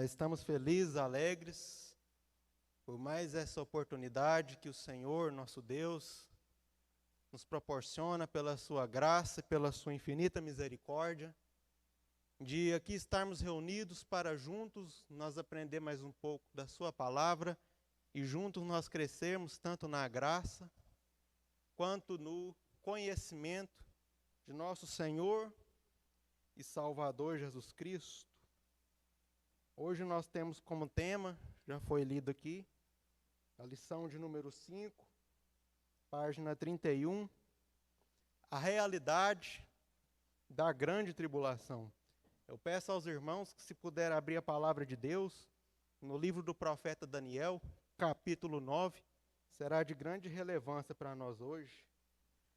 Estamos felizes, alegres, por mais essa oportunidade que o Senhor, nosso Deus, nos proporciona pela sua graça e pela sua infinita misericórdia, de aqui estarmos reunidos para juntos nós aprender mais um pouco da sua palavra e juntos nós crescermos tanto na graça quanto no conhecimento de nosso Senhor e Salvador Jesus Cristo. Hoje nós temos como tema, já foi lido aqui, a lição de número 5, página 31, a realidade da grande tribulação. Eu peço aos irmãos que, se puder abrir a palavra de Deus, no livro do profeta Daniel, capítulo 9, será de grande relevância para nós hoje.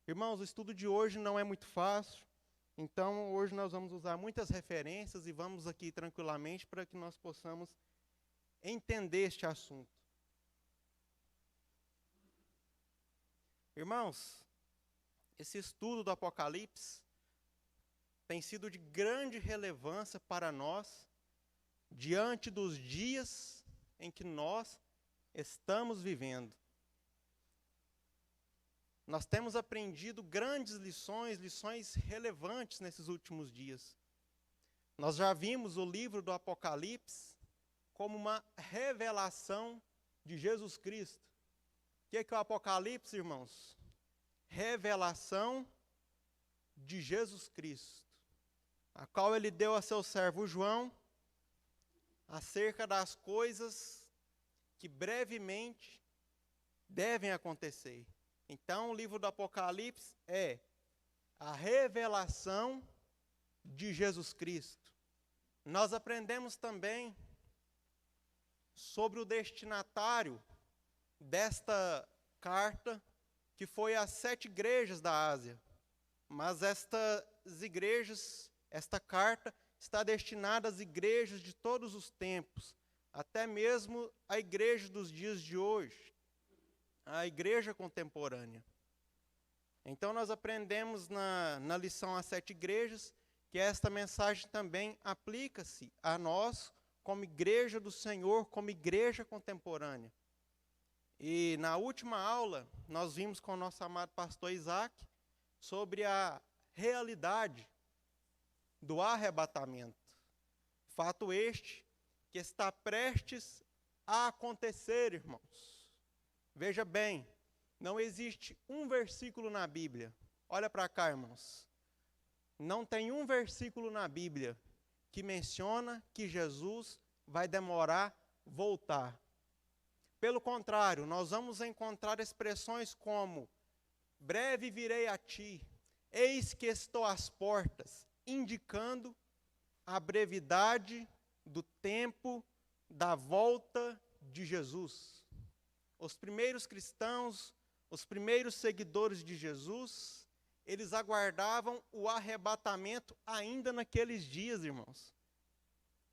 Irmãos, o estudo de hoje não é muito fácil, então hoje nós vamos usar muitas referências e vamos aqui tranquilamente para que nós possamos entender este assunto. Irmãos, esse estudo do Apocalipse tem sido de grande relevância para nós diante dos dias em que nós estamos vivendo. Nós temos aprendido grandes lições relevantes nesses últimos dias. Nós já vimos o livro do Apocalipse como uma revelação de Jesus Cristo. O que é o Apocalipse, irmãos? Revelação de Jesus Cristo, a qual ele deu a seu servo João acerca das coisas que brevemente devem acontecer. Então, o livro do Apocalipse é a revelação de Jesus Cristo. Nós aprendemos também sobre o destinatário desta carta, que foi às 7 igrejas da Ásia. Mas estas igrejas, esta carta, está destinada às igrejas de todos os tempos, até mesmo a igreja dos dias de hoje, a igreja contemporânea. Então nós aprendemos na lição às 7 igrejas que esta mensagem também aplica-se a nós como igreja do Senhor, como igreja contemporânea. E na última aula nós vimos com o nosso amado pastor Isaac sobre a realidade do arrebatamento. Fato este que está prestes a acontecer, irmãos. Veja bem, não existe um versículo na Bíblia. Olha para cá, irmãos. Não tem um versículo na Bíblia que menciona que Jesus vai demorar voltar. Pelo contrário, nós vamos encontrar expressões como: breve virei a ti, eis que estou às portas, indicando a brevidade do tempo da volta de Jesus. Os primeiros cristãos, os primeiros seguidores de Jesus, eles aguardavam o arrebatamento ainda naqueles dias, irmãos.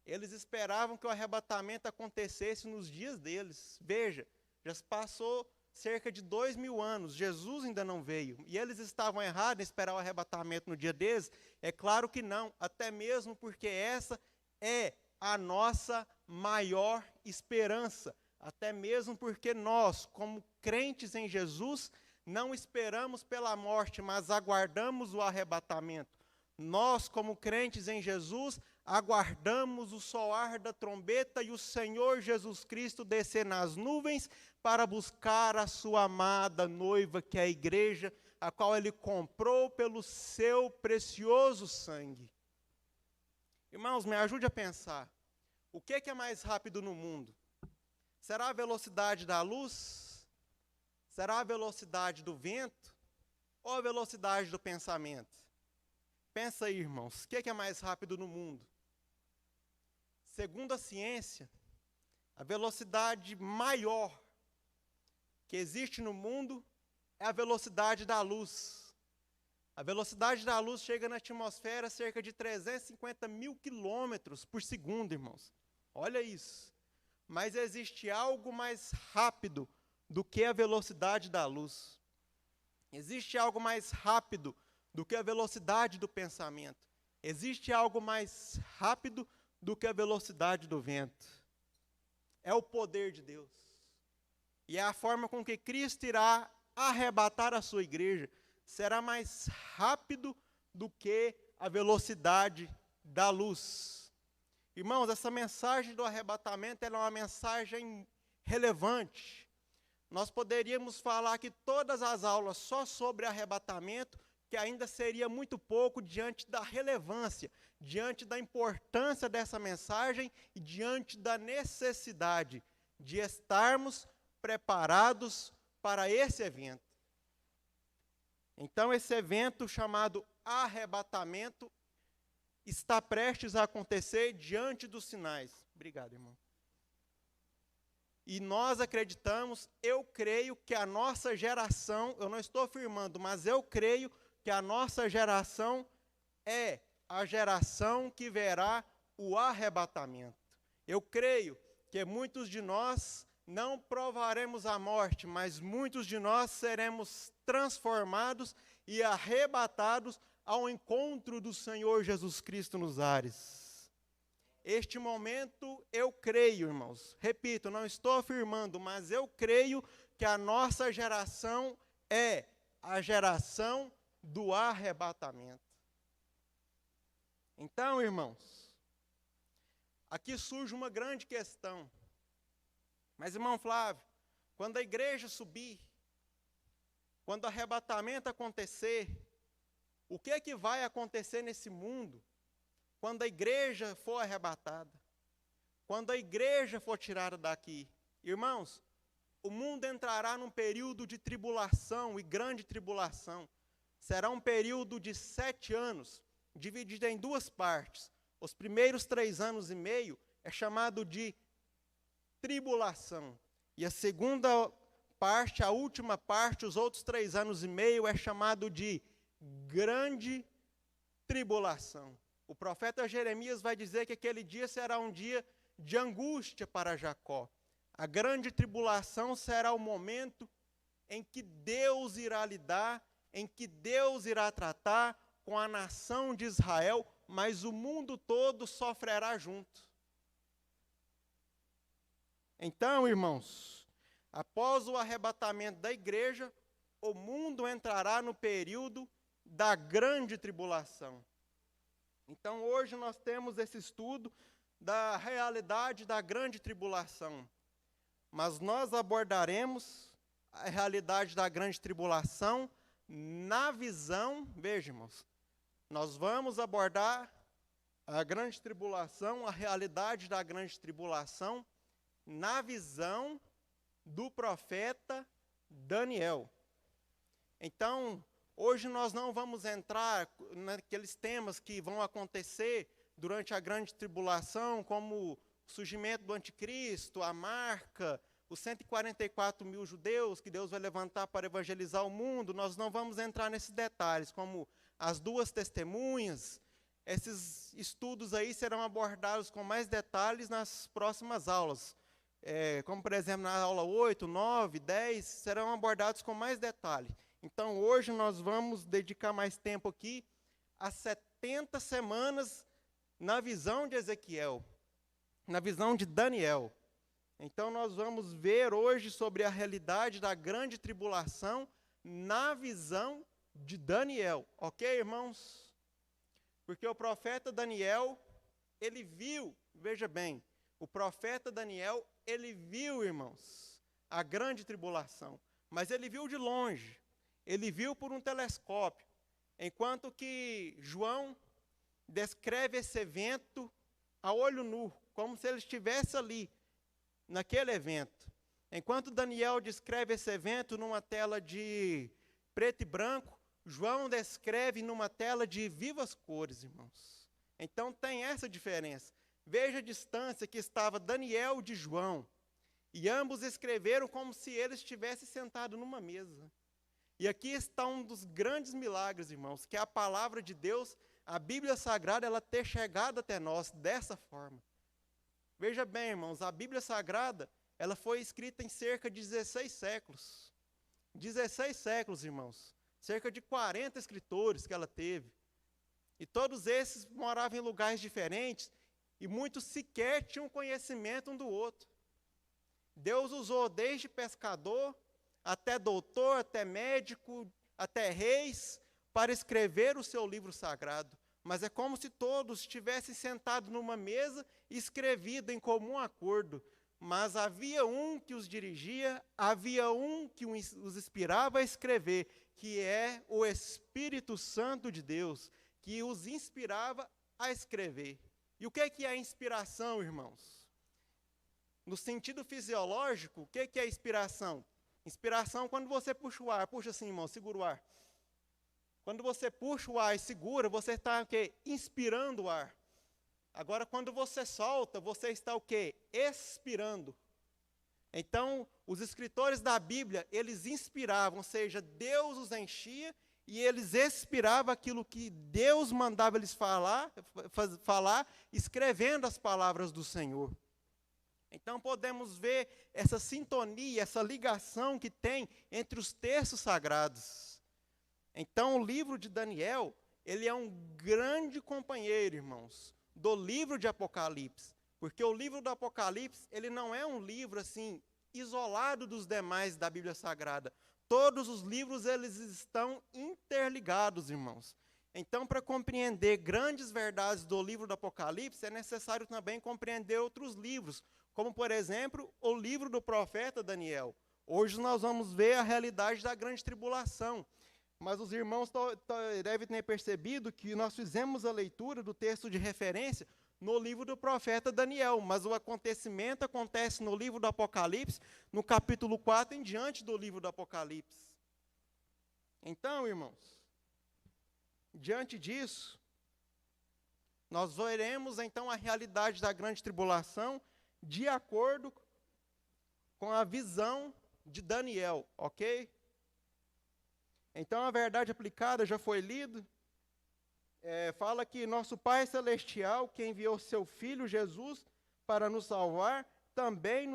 Eles esperavam que o arrebatamento acontecesse nos dias deles. Veja, já se passou cerca de 2000 anos, Jesus ainda não veio. E eles estavam errados em esperar o arrebatamento no dia deles? É claro que não, até mesmo porque essa é a nossa maior esperança. Até mesmo porque nós, como crentes em Jesus, não esperamos pela morte, mas aguardamos o arrebatamento. Nós, como crentes em Jesus, aguardamos o soar da trombeta e o Senhor Jesus Cristo descer nas nuvens para buscar a sua amada noiva, que é a igreja, a qual ele comprou pelo seu precioso sangue. Irmãos, me ajude a pensar. O que é mais rápido no mundo? Será a velocidade da luz? Será a velocidade do vento? Ou a velocidade do pensamento? Pensa aí, irmãos, o que é mais rápido no mundo? Segundo a ciência, a velocidade maior que existe no mundo é a velocidade da luz. A velocidade da luz chega na atmosfera a cerca de 350 mil quilômetros por segundo, irmãos. Olha isso. Mas existe algo mais rápido do que a velocidade da luz. Existe algo mais rápido do que a velocidade do pensamento. Existe algo mais rápido do que a velocidade do vento. É o poder de Deus. E é a forma com que Cristo irá arrebatar a sua igreja. Será mais rápido do que a velocidade da luz. Irmãos, essa mensagem do arrebatamento ela é uma mensagem relevante. Nós poderíamos falar aqui todas as aulas só sobre arrebatamento, que ainda seria muito pouco diante da relevância, diante da importância dessa mensagem e diante da necessidade de estarmos preparados para esse evento. Então, esse evento chamado arrebatamento está prestes a acontecer diante dos sinais. Obrigado, irmão. E nós acreditamos, eu creio que a nossa geração, eu não estou afirmando, mas eu creio que a nossa geração é a geração que verá o arrebatamento. Eu creio que muitos de nós não provaremos a morte, mas muitos de nós seremos transformados e arrebatados ao encontro do Senhor Jesus Cristo nos ares. Este momento eu creio, irmãos, repito, não estou afirmando, mas eu creio que a nossa geração é a geração do arrebatamento. Então, irmãos, aqui surge uma grande questão. Mas, irmão Flávio, quando a igreja subir, quando o arrebatamento acontecer, o que é que vai acontecer nesse mundo quando a igreja for arrebatada? Quando a igreja for tirada daqui? Irmãos, o mundo entrará num período de tribulação e grande tribulação. Será um período de 7 anos, dividido em 2 partes. Os primeiros 3 anos e meio é chamado de tribulação. E a segunda parte, a última parte, os outros 3 anos e meio, é chamado de grande tribulação. O profeta Jeremias vai dizer que aquele dia será um dia de angústia para Jacó. A grande tribulação será o momento em que Deus irá lidar, em que Deus irá tratar com a nação de Israel, mas o mundo todo sofrerá junto. Então, irmãos, após o arrebatamento da igreja, o mundo entrará no período da grande tribulação. Então, hoje nós temos esse estudo da realidade da grande tribulação. Mas nós abordaremos a realidade da grande tribulação na visão, veja, irmãos, nós vamos abordar a grande tribulação, a realidade da grande tribulação, na visão do profeta Daniel. Então, hoje nós não vamos entrar naqueles temas que vão acontecer durante a grande tribulação, como o surgimento do anticristo, a marca, os 144 mil judeus que Deus vai levantar para evangelizar o mundo. Nós não vamos entrar nesses detalhes, como as 2 testemunhas. Esses estudos aí serão abordados com mais detalhes nas próximas aulas. Como, por exemplo, na aula 8, 9, 10, serão abordados com mais detalhe. Então, hoje nós vamos dedicar mais tempo aqui a 70 semanas na visão de Ezequiel, na visão de Daniel. Então, nós vamos ver hoje sobre a realidade da grande tribulação na visão de Daniel. Ok, irmãos? Porque o profeta Daniel, ele viu, veja bem, o profeta Daniel, ele viu, irmãos, a grande tribulação, mas ele viu de longe, ele viu por um telescópio, enquanto que João descreve esse evento a olho nu, como se ele estivesse ali, naquele evento. Enquanto Daniel descreve esse evento numa tela de preto e branco, João descreve numa tela de vivas cores, irmãos. Então tem essa diferença. Veja a distância que estava Daniel de João. E ambos escreveram como se eles estivessem sentados numa mesa. E aqui está um dos grandes milagres, irmãos, que é a palavra de Deus, a Bíblia Sagrada, ela ter chegado até nós dessa forma. Veja bem, irmãos, a Bíblia Sagrada, ela foi escrita em cerca de 16 séculos. 16 séculos, irmãos. cerca de 40 escritores que ela teve. E todos esses moravam em lugares diferentes, e muitos sequer tinham conhecimento um do outro. Deus usou desde pescador, até doutor, até médico, até reis, para escrever o seu livro sagrado. Mas é como se todos estivessem sentados numa mesa e escrevido em comum acordo. Mas havia um que os dirigia, havia um que os inspirava a escrever, que é o Espírito Santo de Deus, que os inspirava a escrever. E o que é a inspiração, irmãos? No sentido fisiológico, o que é inspiração? Inspiração, quando você puxa o ar, puxa assim, irmão, segura o ar. Quando você puxa o ar e segura, você está o quê? Inspirando o ar. Agora, quando você solta, você está o quê? Expirando. Então, os escritores da Bíblia, eles inspiravam, ou seja, Deus os enchia e eles expiravam aquilo que Deus mandava eles falar, escrevendo as palavras do Senhor. Então, podemos ver essa sintonia, essa ligação que tem entre os textos sagrados. Então, o livro de Daniel, ele é um grande companheiro, irmãos, do livro de Apocalipse. Porque o livro do Apocalipse, ele não é um livro, assim, isolado dos demais da Bíblia Sagrada. Todos os livros, eles estão interligados, irmãos. Então, para compreender grandes verdades do livro do Apocalipse, é necessário também compreender outros livros, como, por exemplo, o livro do profeta Daniel. Hoje nós vamos ver a realidade da grande tribulação. Mas os irmãos devem ter percebido que nós fizemos a leitura do texto de referência no livro do profeta Daniel, mas o acontecimento acontece no livro do Apocalipse, no capítulo 4 em diante do livro do Apocalipse. Então, irmãos, diante disso, nós veremos então a realidade da grande tribulação de acordo com a visão de Daniel, ok? Então, a verdade aplicada já foi lido. Fala que nosso Pai Celestial, que enviou seu Filho Jesus para nos salvar, também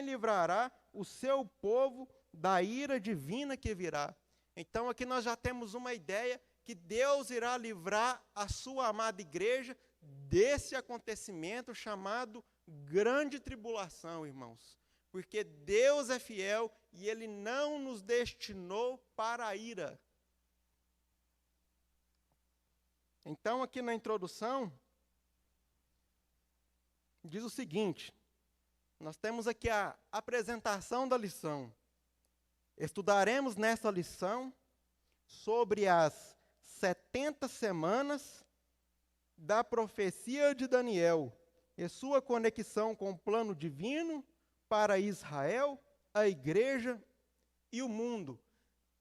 livrará o seu povo da ira divina que virá. Então, aqui nós já temos uma ideia que Deus irá livrar a sua amada igreja desse acontecimento chamado grande tribulação, irmãos. Porque Deus é fiel e Ele não nos destinou para a ira. Então, aqui na introdução, diz o seguinte, nós temos aqui a apresentação da lição. Estudaremos nessa lição sobre as 70 semanas da profecia de Daniel e sua conexão com o plano divino para Israel, a igreja e o mundo.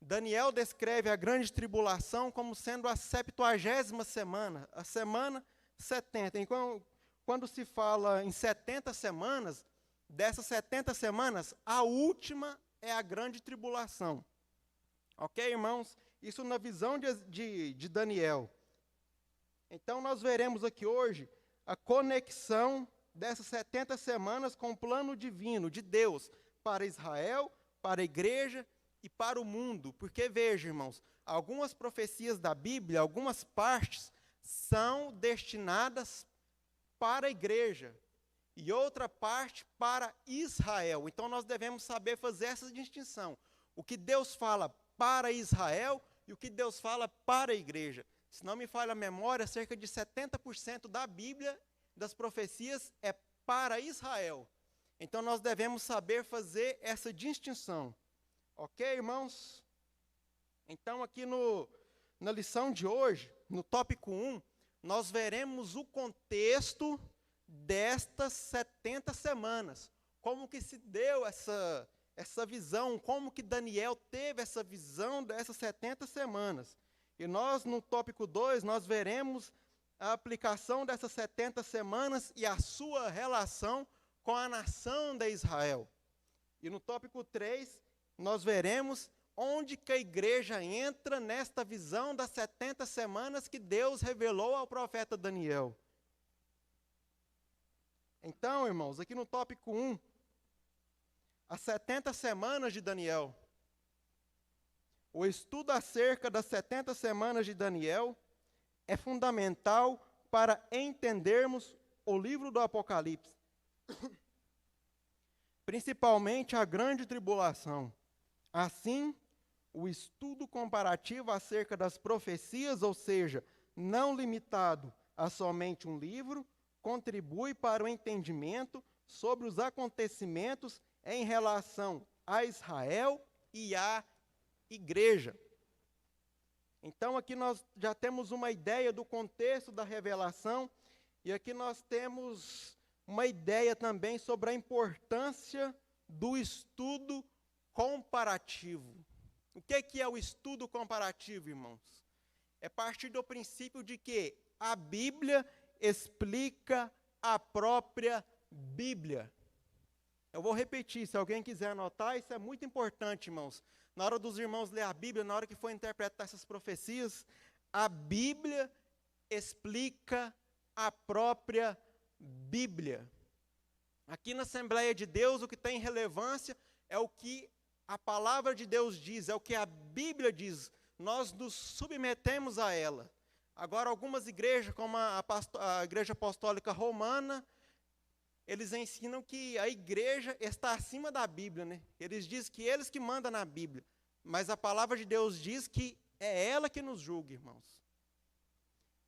Daniel descreve a grande tribulação como sendo a 70ª semana, a semana 70. Então, quando se fala em 70 semanas, dessas 70 semanas, a última é a grande tribulação. Ok, irmãos? Isso na visão de Daniel. Então, nós veremos aqui hoje a conexão dessas 70 semanas com o plano divino de Deus para Israel, para a igreja e para o mundo. Porque, veja, irmãos, algumas profecias da Bíblia, algumas partes, são destinadas para a igreja e outra parte para Israel. Então, nós devemos saber fazer essa distinção. O que Deus fala para Israel e o que Deus fala para a igreja. Se não me falha a memória, cerca de 70% da Bíblia, das profecias, é para Israel. Então, nós devemos saber fazer essa distinção. Ok, irmãos? Então, aqui na lição de hoje, no tópico 1, nós veremos o contexto destas 70 semanas. Como que se deu essa visão, como que Daniel teve essa visão dessas 70 semanas. E nós, no tópico 2, nós veremos a aplicação dessas 70 semanas e a sua relação com a nação de Israel. E no tópico 3, nós veremos onde que a igreja entra nesta visão das 70 semanas que Deus revelou ao profeta Daniel. Então, irmãos, aqui no tópico 1, as 70 semanas de Daniel. O estudo acerca das 70 semanas de Daniel é fundamental para entendermos o livro do Apocalipse, principalmente a grande tribulação. Assim, o estudo comparativo acerca das profecias, ou seja, não limitado a somente um livro, contribui para o entendimento sobre os acontecimentos em relação a Israel e à igreja. Então, aqui nós já temos uma ideia do contexto da revelação, e aqui nós temos uma ideia também sobre a importância do estudo comparativo. O que é o estudo comparativo, irmãos? É partir do princípio de que a Bíblia explica a própria Bíblia. Eu vou repetir, se alguém quiser anotar, isso é muito importante, irmãos. Na hora dos irmãos ler a Bíblia, na hora que for interpretar essas profecias, a Bíblia explica a própria Bíblia. Aqui na Assembleia de Deus, o que tem relevância é o que a palavra de Deus diz, é o que a Bíblia diz. Nós nos submetemos a ela. Agora, algumas igrejas, como a Igreja Apostólica Romana, eles ensinam que a igreja está acima da Bíblia, né? Eles dizem que eles que mandam na Bíblia. Mas a palavra de Deus diz que é ela que nos julga, irmãos.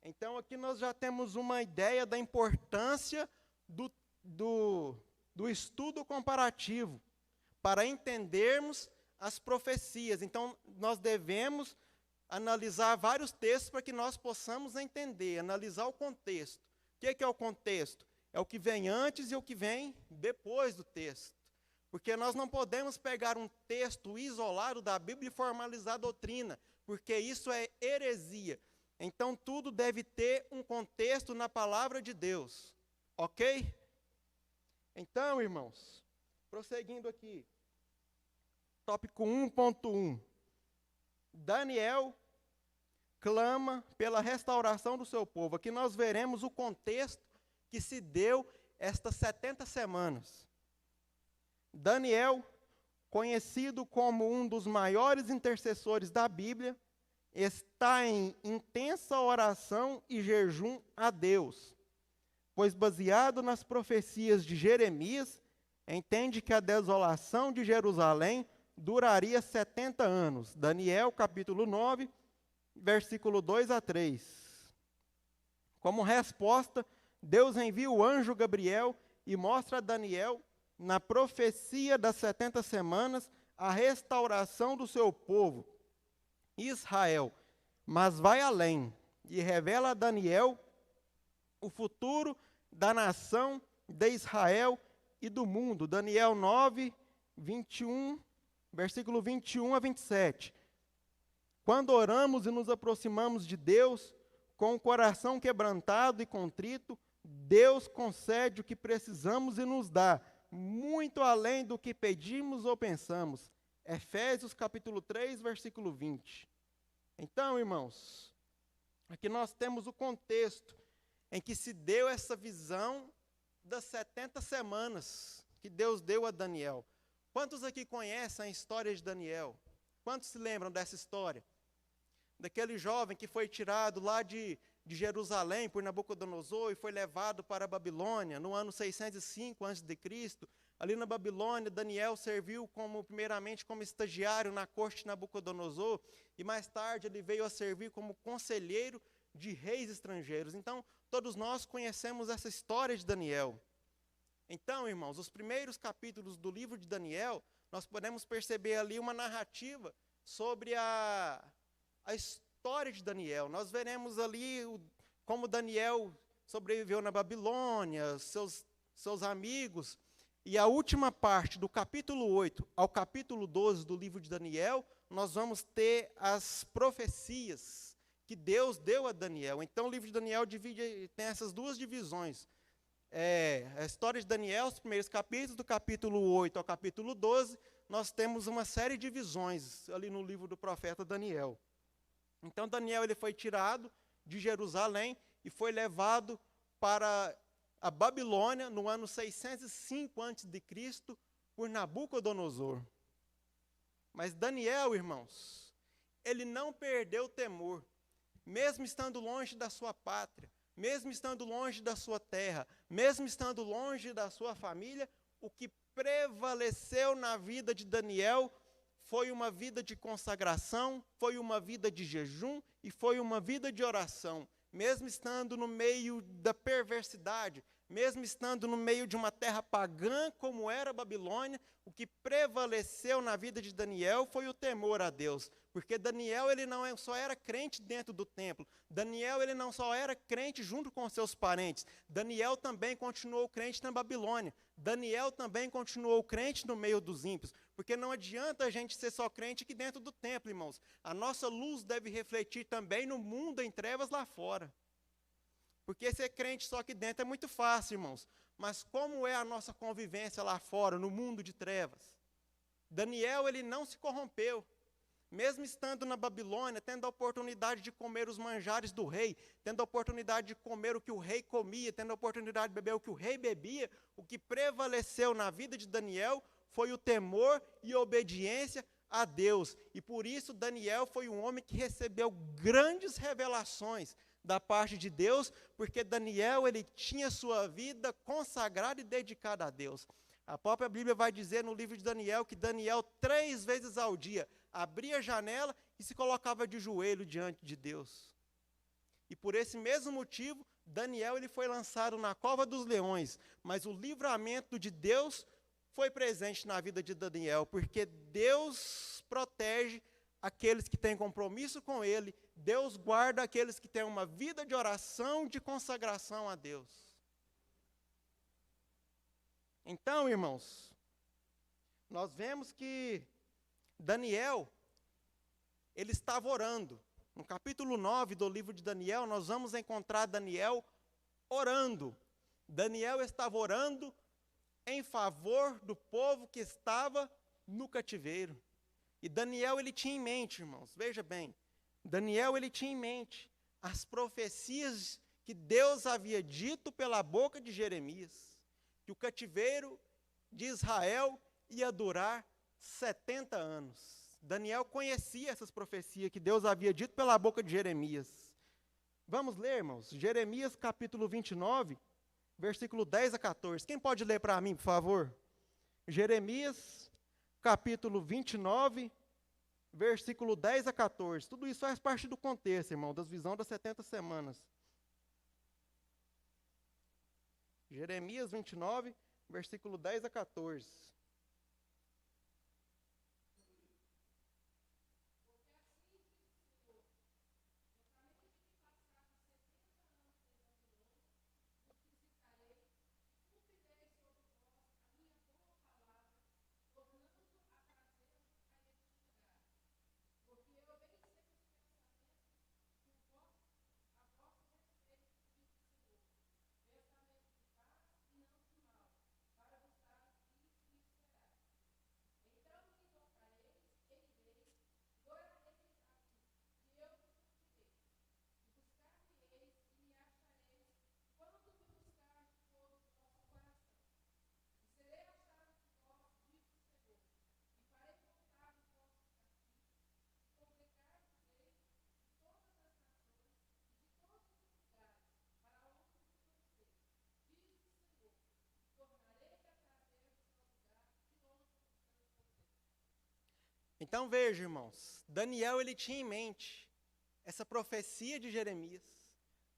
Então, aqui nós já temos uma ideia da importância do estudo comparativo para entendermos as profecias. Então, nós devemos analisar vários textos para que nós possamos entender, analisar o contexto. O que é o contexto? É o que vem antes e o que vem depois do texto. Porque nós não podemos pegar um texto isolado da Bíblia e formalizar a doutrina, porque isso é heresia. Então, tudo deve ter um contexto na palavra de Deus. Ok? Então, irmãos, prosseguindo aqui. Tópico 1.1. Daniel clama pela restauração do seu povo. Aqui nós veremos o contexto que se deu estas 70 semanas. Daniel, conhecido como um dos maiores intercessores da Bíblia, está em intensa oração e jejum a Deus, pois baseado nas profecias de Jeremias, entende que a desolação de Jerusalém duraria 70 anos. Daniel, capítulo 9, versículo 2 a 3. Como resposta, Deus envia o anjo Gabriel e mostra a Daniel, na profecia das 70 semanas, a restauração do seu povo, Israel. Mas vai além e revela a Daniel o futuro da nação de Israel e do mundo. Daniel 9, 21, versículo 21 a 27. Quando oramos e nos aproximamos de Deus, com o coração quebrantado e contrito, Deus concede o que precisamos e nos dá, muito além do que pedimos ou pensamos. Efésios capítulo 3, versículo 20. Então, irmãos, aqui nós temos o contexto em que se deu essa visão das 70 semanas que Deus deu a Daniel. Quantos aqui conhecem a história de Daniel? Quantos se lembram dessa história? Daquele jovem que foi tirado lá de Jerusalém por Nabucodonosor e foi levado para a Babilônia no ano 605 a.C. Ali na Babilônia, Daniel serviu primeiramente como estagiário na corte de Nabucodonosor e mais tarde ele veio a servir como conselheiro de reis estrangeiros. Então, todos nós conhecemos essa história de Daniel. Então, irmãos, os primeiros capítulos do livro de Daniel, nós podemos perceber ali uma narrativa sobre a história de Daniel. Nós veremos ali como Daniel sobreviveu na Babilônia, seus amigos. E a última parte, do capítulo 8 ao capítulo 12 do livro de Daniel, nós vamos ter as profecias que Deus deu a Daniel. Então, o livro de Daniel tem essas duas divisões. A história de Daniel, os primeiros capítulos, do capítulo 8 ao capítulo 12, nós temos uma série de divisões ali no livro do profeta Daniel. Então, Daniel ele foi tirado de Jerusalém e foi levado para a Babilônia no ano 605 a.C. por Nabucodonosor. Mas Daniel, irmãos, ele não perdeu o temor, mesmo estando longe da sua pátria, mesmo estando longe da sua terra, mesmo estando longe da sua família. O que prevaleceu na vida de Daniel foi uma vida de consagração, foi uma vida de jejum e foi uma vida de oração. Mesmo estando no meio da perversidade, mesmo estando no meio de uma terra pagã como era a Babilônia, o que prevaleceu na vida de Daniel foi o temor a Deus. Porque Daniel, ele não só era crente dentro do templo, Daniel, ele não só era crente junto com seus parentes, Daniel também continuou crente na Babilônia, Daniel também continuou crente no meio dos ímpios, porque não adianta a gente ser só crente aqui dentro do templo, irmãos. A nossa luz deve refletir também no mundo em trevas lá fora. Porque ser crente só aqui dentro é muito fácil, irmãos. Mas como é a nossa convivência lá fora, no mundo de trevas? Daniel, ele não se corrompeu. Mesmo estando na Babilônia, tendo a oportunidade de comer os manjares do rei, tendo a oportunidade de comer o que o rei comia, tendo a oportunidade de beber o que o rei bebia, o que prevaleceu na vida de Daniel foi o temor e obediência a Deus. E por isso Daniel foi um homem que recebeu grandes revelações da parte de Deus, porque Daniel, ele tinha sua vida consagrada e dedicada a Deus. A própria Bíblia vai dizer no livro de Daniel que Daniel 3 vezes ao dia abria a janela e se colocava de joelho diante de Deus. E por esse mesmo motivo, Daniel, ele foi lançado na cova dos leões, mas o livramento de Deus foi presente na vida de Daniel, porque Deus protege aqueles que têm compromisso com Ele, Deus guarda aqueles que têm uma vida de oração, de consagração a Deus. Então, irmãos, nós vemos que Daniel, ele estava orando. No capítulo 9 do livro de Daniel, nós vamos encontrar Daniel orando. Daniel estava orando em favor do povo que estava no cativeiro. E Daniel, ele tinha em mente, irmãos, veja bem, Daniel, ele tinha em mente as profecias que Deus havia dito pela boca de Jeremias, que o cativeiro de Israel ia durar 70 anos. Daniel conhecia essas profecias que Deus havia dito pela boca de Jeremias. Vamos ler, irmãos, Jeremias capítulo 29, versículo 10 a 14. Quem pode ler para mim, por favor? Jeremias capítulo 29, versículo 10 a 14. Tudo isso faz parte do contexto, irmão, das visões das 70 semanas. Jeremias 29, versículo 10 a 14. Então veja, irmãos, Daniel, ele tinha em mente essa profecia de Jeremias.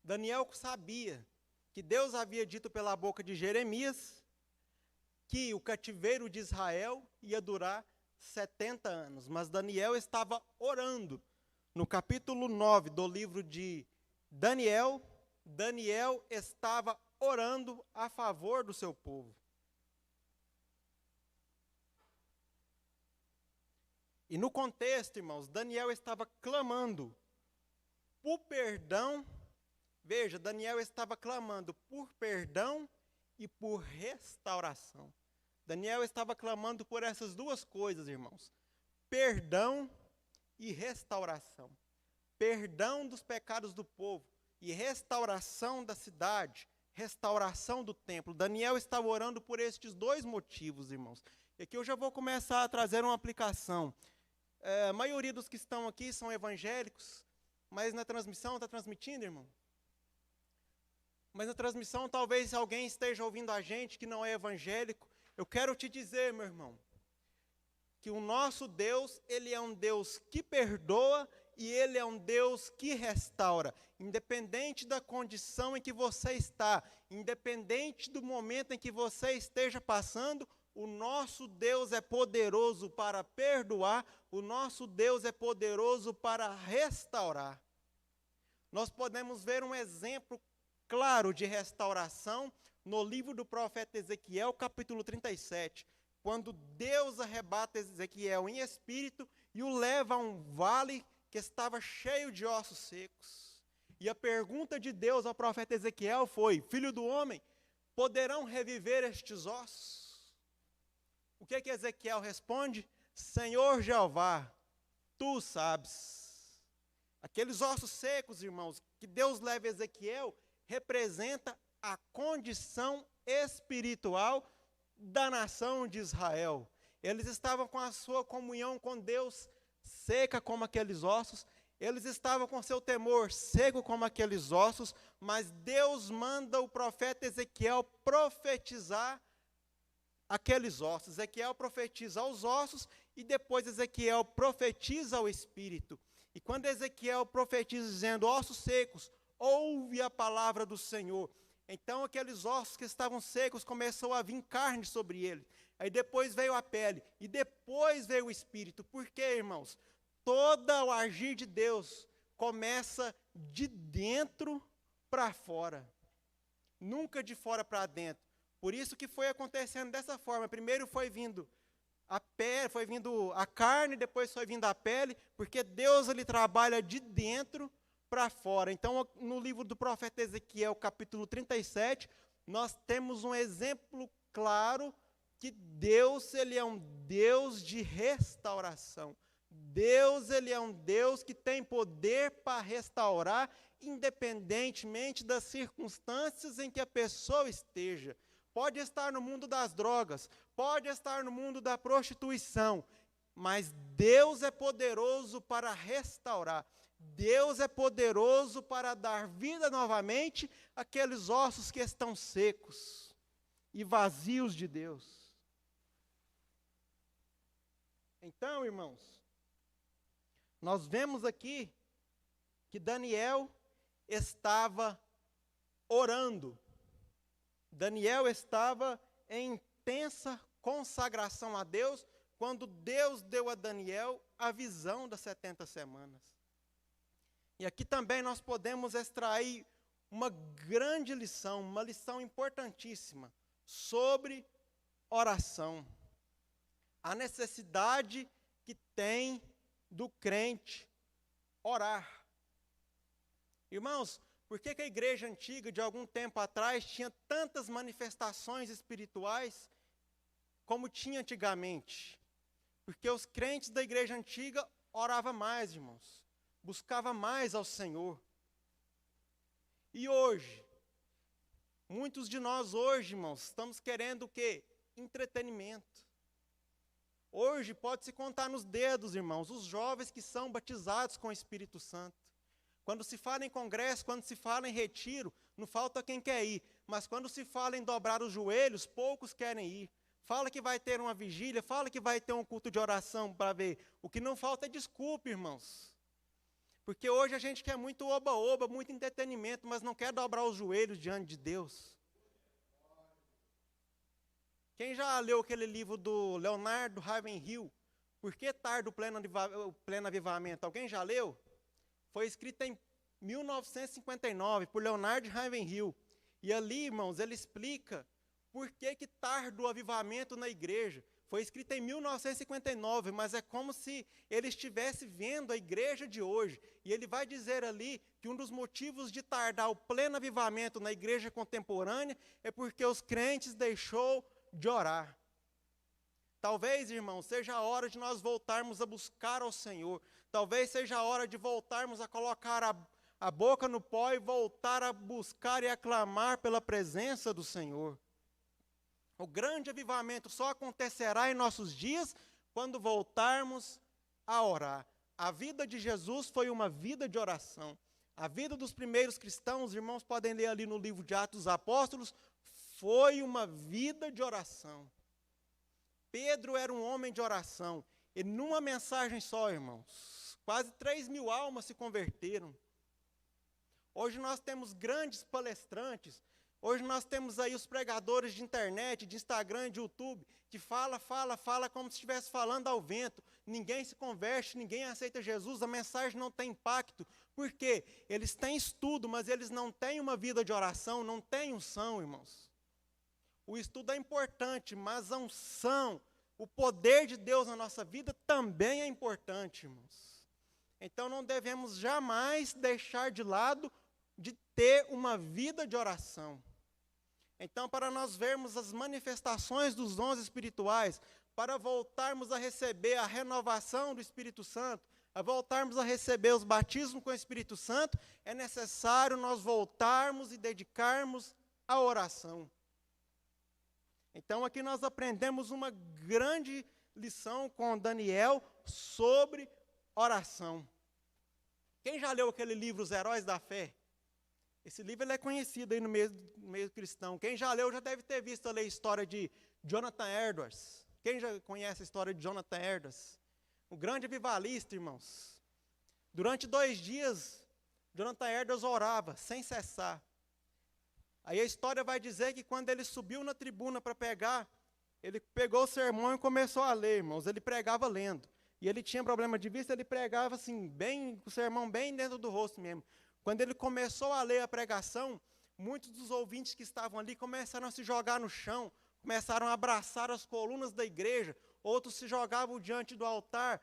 Daniel sabia que Deus havia dito pela boca de Jeremias que o cativeiro de Israel ia durar 70 anos. Mas Daniel estava orando. No capítulo 9 do livro de Daniel, Daniel estava orando a favor do seu povo. E no contexto, irmãos, Daniel estava clamando por perdão. Veja, Daniel estava clamando por perdão e por restauração. Daniel estava clamando por essas duas coisas, irmãos. Perdão e restauração. Perdão dos pecados do povo e restauração da cidade, restauração do templo. Daniel estava orando por estes dois motivos, irmãos. E aqui eu já vou começar a trazer uma aplicação. A maioria dos que estão aqui são evangélicos, mas na transmissão, está transmitindo, irmão? Mas na transmissão talvez alguém esteja ouvindo a gente que não é evangélico. Eu quero te dizer, meu irmão, que o nosso Deus, Ele é um Deus que perdoa e Ele é um Deus que restaura. Independente da condição em que você está, independente do momento em que você esteja passando, o nosso Deus é poderoso para perdoar, o nosso Deus é poderoso para restaurar. Nós podemos ver um exemplo claro de restauração no livro do profeta Ezequiel, capítulo 37, quando Deus arrebata Ezequiel em espírito e o leva a um vale que estava cheio de ossos secos. E a pergunta de Deus ao profeta Ezequiel foi: filho do homem, poderão reviver estes ossos? O que Ezequiel responde? Senhor Jeová, tu sabes. Aqueles ossos secos, irmãos, que Deus leva a Ezequiel, representa a condição espiritual da nação de Israel. Eles estavam com a sua comunhão com Deus seca como aqueles ossos, eles estavam com seu temor seco como aqueles ossos, mas Deus manda o profeta Ezequiel profetizar aqueles ossos. Ezequiel profetiza aos ossos e depois Ezequiel profetiza ao espírito. E quando Ezequiel profetiza dizendo: ossos secos, ouve a palavra do Senhor. Então aqueles ossos que estavam secos começou a vir carne sobre ele. Aí depois veio a pele e depois veio o espírito. Por quê, irmãos? Todo o agir de Deus começa de dentro para fora, nunca de fora para dentro. Por isso que foi acontecendo dessa forma. Primeiro foi vindo a pele, foi vindo a carne, depois foi vindo a pele, porque Deus ele trabalha de dentro para fora. Então, no livro do profeta Ezequiel, capítulo 37, nós temos um exemplo claro que Deus, ele é um Deus de restauração. Deus, ele é um Deus que tem poder para restaurar, independentemente das circunstâncias em que a pessoa esteja. Pode estar no mundo das drogas, pode estar no mundo da prostituição, mas Deus é poderoso para restaurar. Deus é poderoso para dar vida novamente àqueles ossos que estão secos e vazios de Deus. Então, irmãos, nós vemos aqui que Daniel estava orando. Daniel estava em intensa consagração a Deus, quando Deus deu a Daniel a visão das 70 semanas. E aqui também nós podemos extrair uma grande lição, uma lição importantíssima sobre oração. A necessidade que tem do crente orar. Irmãos, por que a igreja antiga de algum tempo atrás tinha tantas manifestações espirituais como tinha antigamente? Porque os crentes da igreja antiga oravam mais, irmãos. Buscava mais ao Senhor. E hoje, muitos de nós hoje, irmãos, estamos querendo o quê? Entretenimento. Hoje pode-se contar nos dedos, irmãos, os jovens que são batizados com o Espírito Santo. Quando se fala em congresso, quando se fala em retiro, não falta quem quer ir. Mas quando se fala em dobrar os joelhos, poucos querem ir. Fala que vai ter uma vigília, fala que vai ter um culto de oração para ver. O que não falta é desculpa, irmãos. Porque hoje a gente quer muito oba-oba, muito entretenimento, mas não quer dobrar os joelhos diante de Deus. Quem já leu aquele livro do Leonardo Ravenhill, Por que tarda o pleno avivamento? Alguém já leu? Foi escrito em 1959 por Leonardo Ravenhill. E ali, irmãos, ele explica por que tarda o avivamento na igreja. Foi escrito em 1959, mas é como se ele estivesse vendo a igreja de hoje. E ele vai dizer ali que um dos motivos de tardar o pleno avivamento na igreja contemporânea é porque os crentes deixou de orar. Talvez, irmãos, seja a hora de nós voltarmos a buscar ao Senhor. Talvez seja a hora de voltarmos a colocar a boca no pó e voltar a buscar e a clamar pela presença do Senhor. O grande avivamento só acontecerá em nossos dias quando voltarmos a orar. A vida de Jesus foi uma vida de oração. A vida dos primeiros cristãos, irmãos, podem ler ali no livro de Atos dos Apóstolos, foi uma vida de oração. Pedro era um homem de oração. E numa mensagem só, irmãos, quase 3.000 almas se converteram. Hoje nós temos grandes palestrantes. Hoje nós temos aí os pregadores de internet, de Instagram, de YouTube, que fala como se estivesse falando ao vento. Ninguém se converte, ninguém aceita Jesus, a mensagem não tem impacto. Por quê? Eles têm estudo, mas eles não têm uma vida de oração, não têm unção, irmãos. O estudo é importante, mas a unção, o poder de Deus na nossa vida também é importante, irmãos. Então não devemos jamais deixar de lado de ter uma vida de oração. Então, para nós vermos as manifestações dos dons espirituais, para voltarmos a receber a renovação do Espírito Santo, a voltarmos a receber os batismos com o Espírito Santo, é necessário nós voltarmos e dedicarmos à oração. Então, aqui nós aprendemos uma grande lição com Daniel sobre oração. Quem já leu aquele livro, Os Heróis da Fé? Esse livro ele é conhecido aí no meio cristão. Quem já leu já deve ter visto ali a história de Jonathan Edwards. Quem já conhece a história de Jonathan Edwards? Um grande avivalista, irmãos. Durante 2 dias, Jonathan Edwards orava sem cessar. Aí a história vai dizer que quando ele subiu na tribuna para pegar, ele pegou o sermão e começou a ler, irmãos. Ele pregava lendo. E ele tinha problema de vista, ele pregava assim, bem, o sermão bem dentro do rosto mesmo. Quando ele começou a ler a pregação, muitos dos ouvintes que estavam ali começaram a se jogar no chão, começaram a abraçar as colunas da igreja, outros se jogavam diante do altar,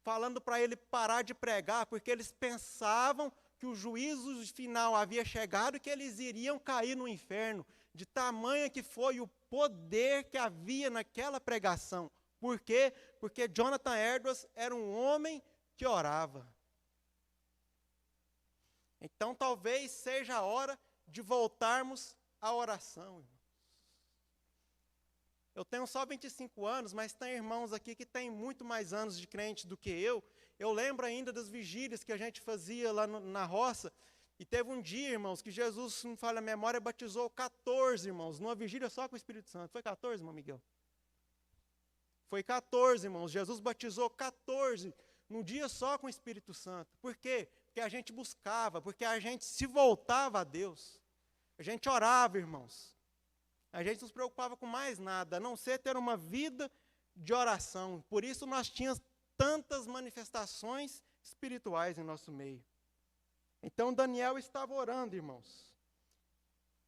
falando para ele parar de pregar, porque eles pensavam que o juízo final havia chegado e que eles iriam cair no inferno, de tamanha que foi o poder que havia naquela pregação. Por quê? Porque Jonathan Edwards era um homem que orava. Então, talvez seja a hora de voltarmos à oração, irmãos. Eu tenho só 25 anos, mas tem irmãos aqui que têm muito mais anos de crente do que eu. Eu lembro ainda das vigílias que a gente fazia lá na roça. E teve um dia, irmãos, que Jesus, se não me falha a memória, batizou 14 irmãos, numa vigília só com o Espírito Santo. Foi 14, irmão Miguel? Foi 14, irmãos. Jesus batizou 14 num dia só com o Espírito Santo. Por quê? Porque a gente buscava, porque a gente se voltava a Deus. A gente orava, irmãos. A gente não se preocupava com mais nada, a não ser ter uma vida de oração. Por isso nós tínhamos tantas manifestações espirituais em nosso meio. Então Daniel estava orando, irmãos.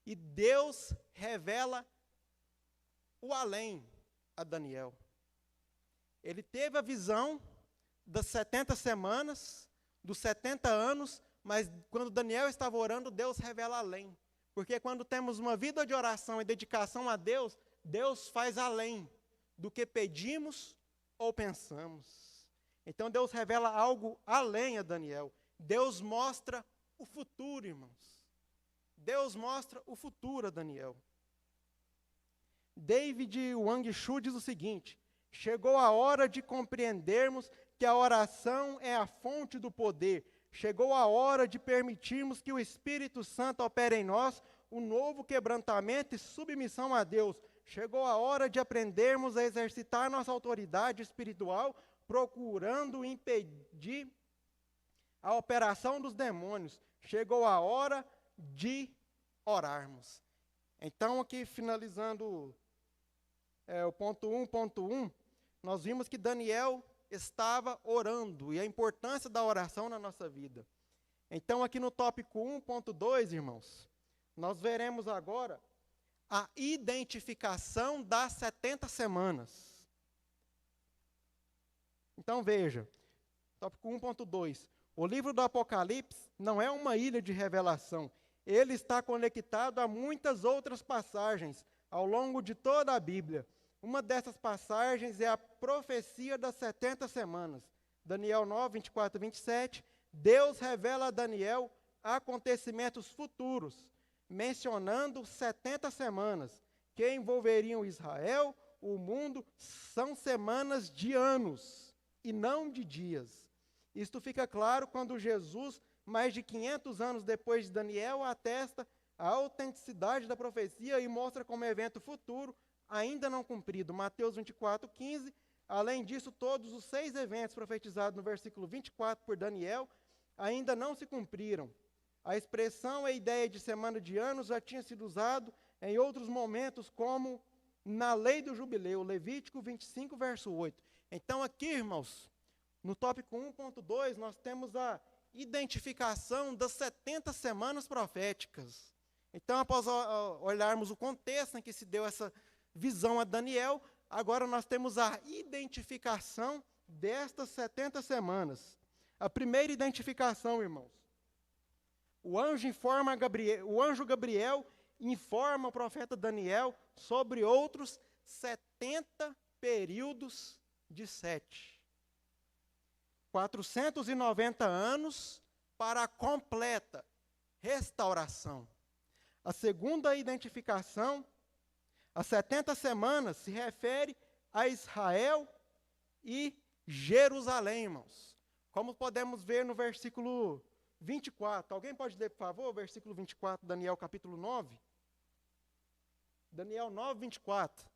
E Deus revela o além a Daniel. Ele teve a visão das 70 semanas, dos 70 anos, mas quando Daniel estava orando, Deus revela além. Porque quando temos uma vida de oração e dedicação a Deus, Deus faz além do que pedimos ou pensamos. Então Deus revela algo além a Daniel. Deus mostra o futuro, irmãos. Deus mostra o futuro a Daniel. David Wang Shu diz o seguinte: chegou a hora de compreendermos que a oração é a fonte do poder. Chegou a hora de permitirmos que o Espírito Santo opere em nós um novo quebrantamento e submissão a Deus. Chegou a hora de aprendermos a exercitar nossa autoridade espiritual, procurando impedir a operação dos demônios. Chegou a hora de orarmos. Então, aqui finalizando o ponto 1.1, nós vimos que Daniel estava orando e a importância da oração na nossa vida. Então, aqui no tópico 1.2, irmãos, nós veremos agora a identificação das 70 semanas. Então, veja, tópico 1.2. O livro do Apocalipse não é uma ilha de revelação. Ele está conectado a muitas outras passagens ao longo de toda a Bíblia. Uma dessas passagens é a profecia das 70 semanas. Daniel 9, 24 e 27. Deus revela a Daniel acontecimentos futuros, mencionando 70 semanas, que envolveriam Israel, o mundo. São semanas de anos e não de dias. Isto fica claro quando Jesus, mais de 500 anos depois de Daniel, atesta a autenticidade da profecia e mostra como evento futuro ainda não cumprido. Mateus 24:15. Além disso, todos os 6 eventos profetizados no versículo 24 por Daniel ainda não se cumpriram. A expressão e a ideia de semana de anos já tinha sido usado em outros momentos, como na lei do jubileu, Levítico 25, verso 8. Então aqui, irmãos, no tópico 1.2, nós temos a identificação das 70 semanas proféticas. Então, após olharmos o contexto em que se deu essa visão a Daniel, agora nós temos a identificação destas 70 semanas. A primeira identificação, irmãos. O anjo Gabriel informa o profeta Daniel sobre outros 70 períodos de 7. 490 anos para a completa restauração. A segunda identificação, as 70 semanas, se refere a Israel e Jerusalém, irmãos. Como podemos ver no versículo 24. Alguém pode ler, por favor, o versículo 24, Daniel capítulo 9? Daniel 9, 24.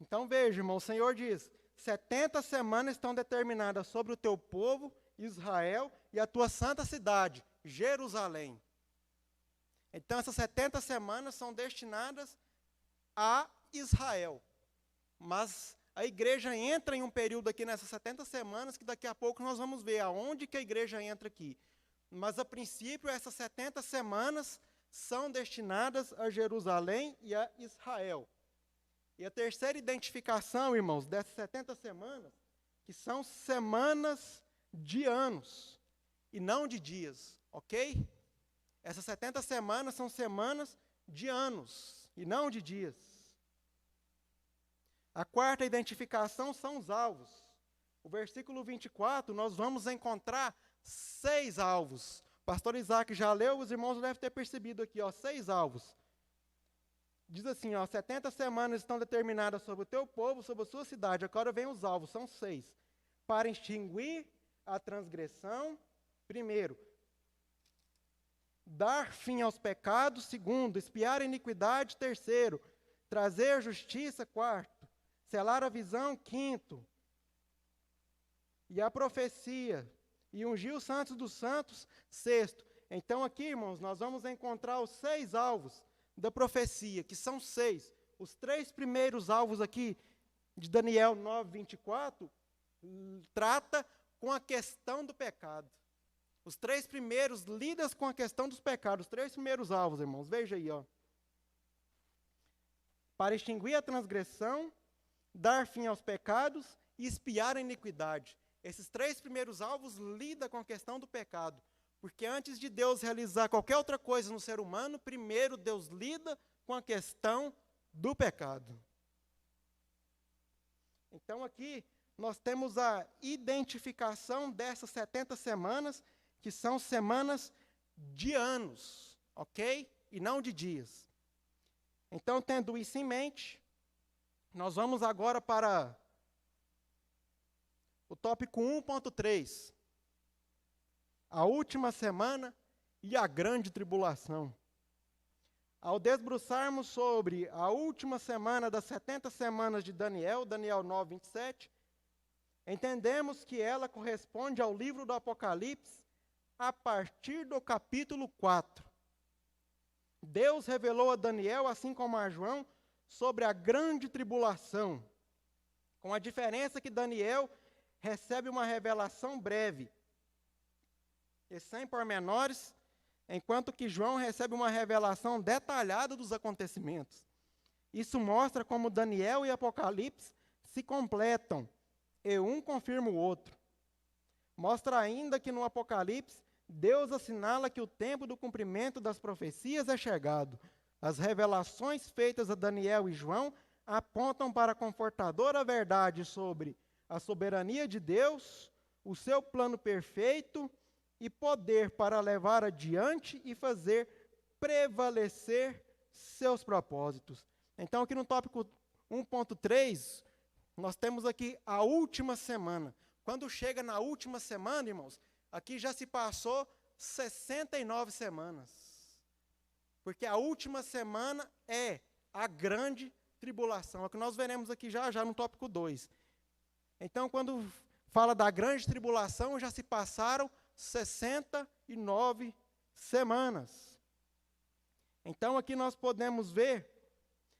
Então veja, irmão, o Senhor diz: 70 semanas estão determinadas sobre o teu povo, Israel, e a tua santa cidade, Jerusalém. Então essas 70 semanas são destinadas a Israel. Mas a igreja entra em um período aqui nessas 70 semanas, que daqui a pouco nós vamos ver aonde que a igreja entra aqui. Mas a princípio essas 70 semanas são destinadas a Jerusalém e a Israel. E a terceira identificação, irmãos, dessas 70 semanas, que são semanas de anos, e não de dias, ok? Essas 70 semanas são semanas de anos, e não de dias. A quarta identificação são os alvos. O versículo 24, nós vamos encontrar 6 alvos. O pastor Isaac já leu, os irmãos devem ter percebido aqui, 6 alvos. Diz assim, 70 semanas estão determinadas sobre o teu povo, sobre a sua cidade. Agora vem os alvos, são 6. Para extinguir a transgressão, primeiro, dar fim aos pecados, segundo, expiar a iniquidade, terceiro, trazer a justiça, quarto, selar a visão, quinto, e a profecia, e ungir os santos dos santos, sexto. Então aqui, irmãos, nós vamos encontrar os 6 alvos da profecia, que são 6. Os 3 primeiros alvos aqui de Daniel 9, 24, trata com a questão do pecado. Os 3 primeiros lidam com a questão dos pecados. Os 3 primeiros alvos, irmãos, veja aí. Para extinguir a transgressão, dar fim aos pecados e expiar a iniquidade. Esses 3 primeiros alvos lidam com a questão do pecado. Porque antes de Deus realizar qualquer outra coisa no ser humano, primeiro Deus lida com a questão do pecado. Então aqui nós temos a identificação dessas 70 semanas, que são semanas de anos, ok? E não de dias. Então, tendo isso em mente, nós vamos agora para o tópico 1.3. A última semana e a grande tribulação. Ao debruçarmos sobre a última semana das 70 semanas de Daniel, Daniel 9, 27, entendemos que ela corresponde ao livro do Apocalipse a partir do capítulo 4. Deus revelou a Daniel, assim como a João, sobre a grande tribulação, com a diferença que Daniel recebe uma revelação breve e sem pormenores, enquanto que João recebe uma revelação detalhada dos acontecimentos. Isso mostra como Daniel e Apocalipse se completam, e um confirma o outro. Mostra ainda que no Apocalipse, Deus assinala que o tempo do cumprimento das profecias é chegado. As revelações feitas a Daniel e João apontam para a confortadora verdade sobre a soberania de Deus, o seu plano perfeito e poder para levar adiante e fazer prevalecer seus propósitos. Então, aqui no tópico 1.3, nós temos aqui a última semana. Quando chega na última semana, irmãos, aqui já se passou 69 semanas. Porque a última semana é a grande tribulação. É o que nós veremos aqui já no tópico 2. Então, quando fala da grande tribulação, já se passaram 69 semanas. Então, aqui nós podemos ver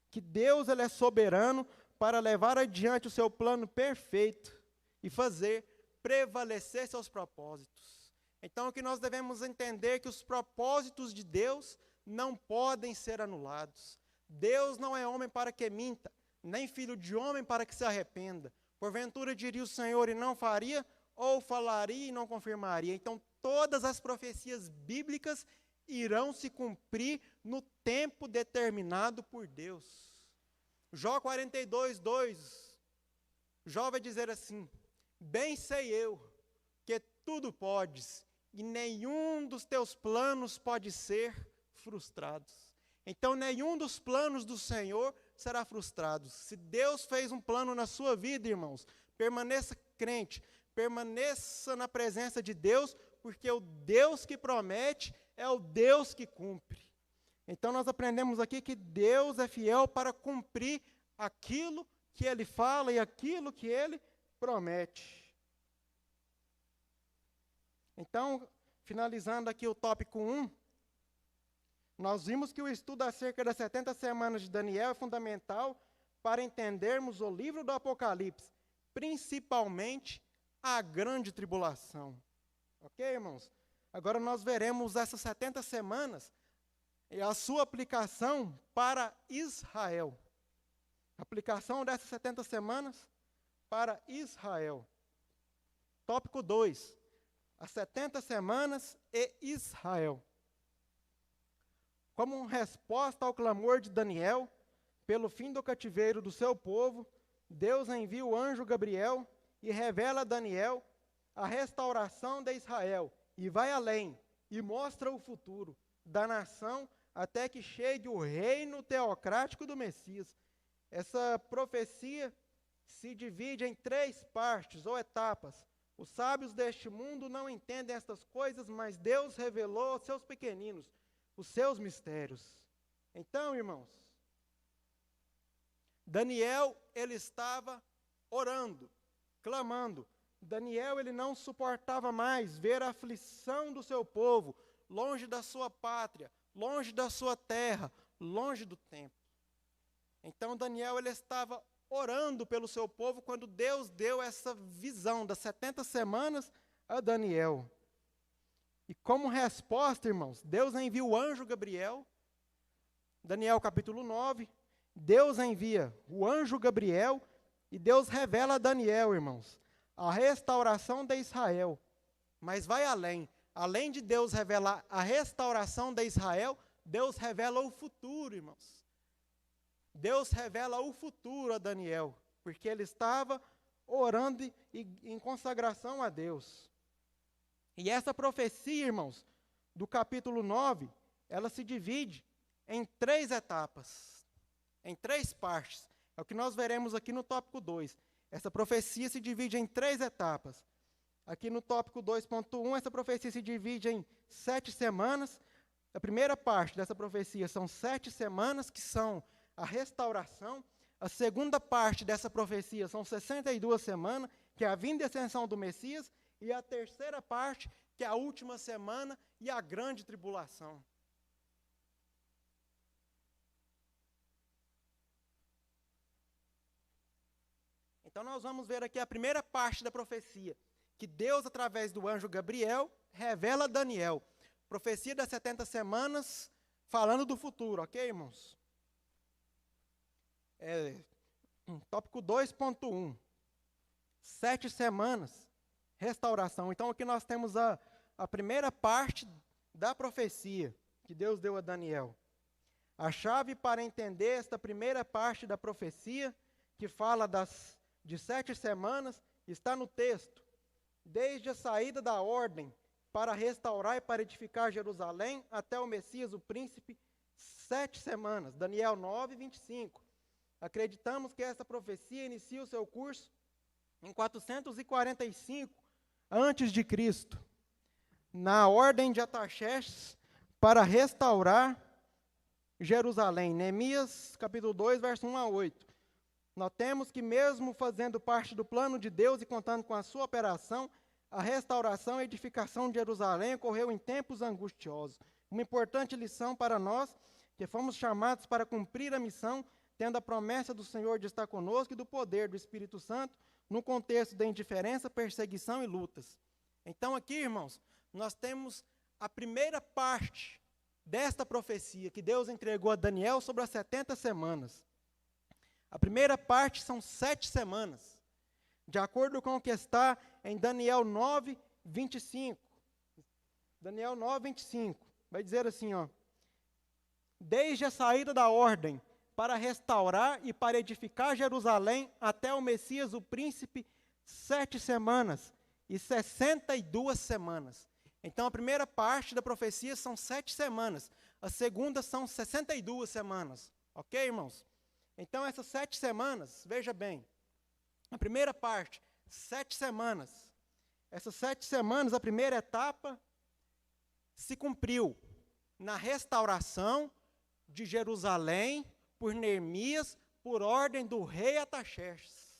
que Deus ele é soberano para levar adiante o seu plano perfeito e fazer prevalecer seus propósitos. Então, aqui nós devemos entender que os propósitos de Deus não podem ser anulados. Deus não é homem para que minta, nem filho de homem para que se arrependa. Porventura diria o Senhor e não faria, ou falaria e não confirmaria. Então, todas as profecias bíblicas irão se cumprir no tempo determinado por Deus. Jó 42:2, Jó vai dizer assim: bem sei eu que tudo podes, e nenhum dos teus planos pode ser frustrado. Então, nenhum dos planos do Senhor será frustrado. Se Deus fez um plano na sua vida, irmãos, permaneça crente, permaneça na presença de Deus, porque o Deus que promete é o Deus que cumpre. Então, nós aprendemos aqui que Deus é fiel para cumprir aquilo que Ele fala e aquilo que Ele promete. Então, finalizando aqui o tópico 1, nós vimos que o estudo acerca das 70 semanas de Daniel é fundamental para entendermos o livro do Apocalipse, principalmente a grande tribulação. Ok, irmãos? Agora nós veremos essas 70 semanas e a sua aplicação para Israel. Aplicação dessas 70 semanas para Israel. Tópico 2. As 70 semanas e Israel. Como resposta ao clamor de Daniel, pelo fim do cativeiro do seu povo, Deus envia o anjo Gabriel e revela a Daniel a restauração de Israel, e vai além, e mostra o futuro da nação até que chegue o reino teocrático do Messias. Essa profecia se divide em 3 partes ou etapas. Os sábios deste mundo não entendem estas coisas, mas Deus revelou aos seus pequeninos os seus mistérios. Então, irmãos, Daniel, ele estava orando, clamando. Daniel, ele não suportava mais ver a aflição do seu povo, longe da sua pátria, longe da sua terra, longe do templo. Então, Daniel, ele estava orando pelo seu povo quando Deus deu essa visão das 70 semanas a Daniel. E como resposta, irmãos, Deus envia o anjo Gabriel. Daniel capítulo 9, Deus envia o anjo Gabriel e Deus revela a Daniel, irmãos, a restauração de Israel. Mas vai além. Além de Deus revelar a restauração de Israel, Deus revela o futuro, irmãos. Deus revela o futuro a Daniel, porque ele estava orando em consagração a Deus. E essa profecia, irmãos, do capítulo 9, ela se divide em 3 etapas, em 3 partes. É o que nós veremos aqui no tópico 2. Essa profecia se divide em 3 etapas. Aqui no tópico 2.1, essa profecia se divide em 7 semanas. A primeira parte dessa profecia são 7 semanas, que são a restauração. A segunda parte dessa profecia são 62 semanas, que é a vinda e ascensão do Messias. E a terceira parte, que é a última semana e a grande tribulação. Então nós vamos ver aqui a primeira parte da profecia, que Deus, através do anjo Gabriel, revela a Daniel. Profecia das 70 semanas, falando do futuro, ok, irmãos? Tópico 2.1. 7 semanas, restauração. Então aqui nós temos a primeira parte da profecia que Deus deu a Daniel. A chave para entender esta primeira parte da profecia, que fala de 7 semanas, está no texto. Desde a saída da ordem para restaurar e para edificar Jerusalém, até o Messias, o príncipe, 7 semanas. Daniel 9, 25. Acreditamos que essa profecia inicia o seu curso em 445 antes de Cristo, na ordem de Artaxerxes para restaurar Jerusalém. Neemias, capítulo 2, verso 1 a 8. Notemos que mesmo fazendo parte do plano de Deus e contando com a sua operação, a restauração e edificação de Jerusalém ocorreu em tempos angustiosos. Uma importante lição para nós, que fomos chamados para cumprir a missão, tendo a promessa do Senhor de estar conosco e do poder do Espírito Santo, no contexto da indiferença, perseguição e lutas. Então aqui, irmãos, nós temos a primeira parte desta profecia que Deus entregou a Daniel sobre as 70 semanas. A primeira parte são 7 semanas, de acordo com o que está em Daniel 9, 25. Daniel 9, 25. Vai dizer assim, ó. Desde a saída da ordem para restaurar e para edificar Jerusalém até o Messias, o príncipe, 7 semanas e 62 semanas. Então, a primeira parte da profecia são 7 semanas. A segunda são 62 semanas. Ok, irmãos? Então, essas 7 semanas, veja bem, a primeira parte, 7 semanas. Essas 7 semanas, a primeira etapa, se cumpriu na restauração de Jerusalém por Neemias, por ordem do rei Artaxerxes.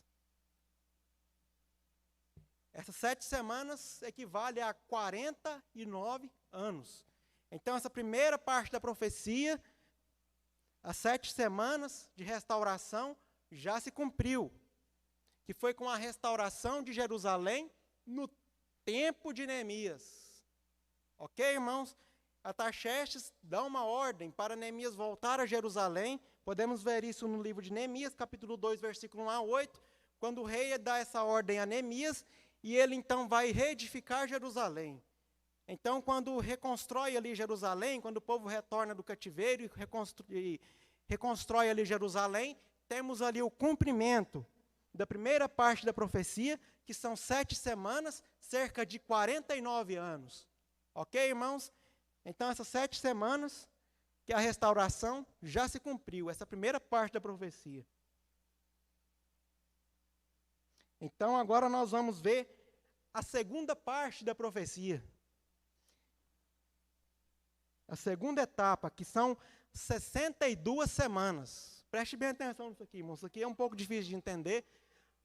Essas 7 semanas equivale a 49 anos. Então, essa primeira parte da profecia, as 7 semanas de restauração, já se cumpriu, que foi com a restauração de Jerusalém no tempo de Neemias. Ok, irmãos? Artaxerxes dá uma ordem para Neemias voltar a Jerusalém. Podemos ver isso no livro de Neemias, capítulo 2, versículo 1 a 8, quando o rei dá essa ordem a Neemias, e ele então vai reedificar Jerusalém. Então, quando reconstrói ali Jerusalém, quando o povo retorna do cativeiro e reconstrói ali Jerusalém, temos ali o cumprimento da primeira parte da profecia, que são 7 semanas, cerca de 49 anos. Ok, irmãos? Então, essas 7 semanas, que a restauração já se cumpriu, essa primeira parte da profecia. Então, agora nós vamos ver a segunda parte da profecia. A segunda etapa, que são 62 semanas. Preste bem atenção nisso aqui, irmãos. Isso aqui é um pouco difícil de entender,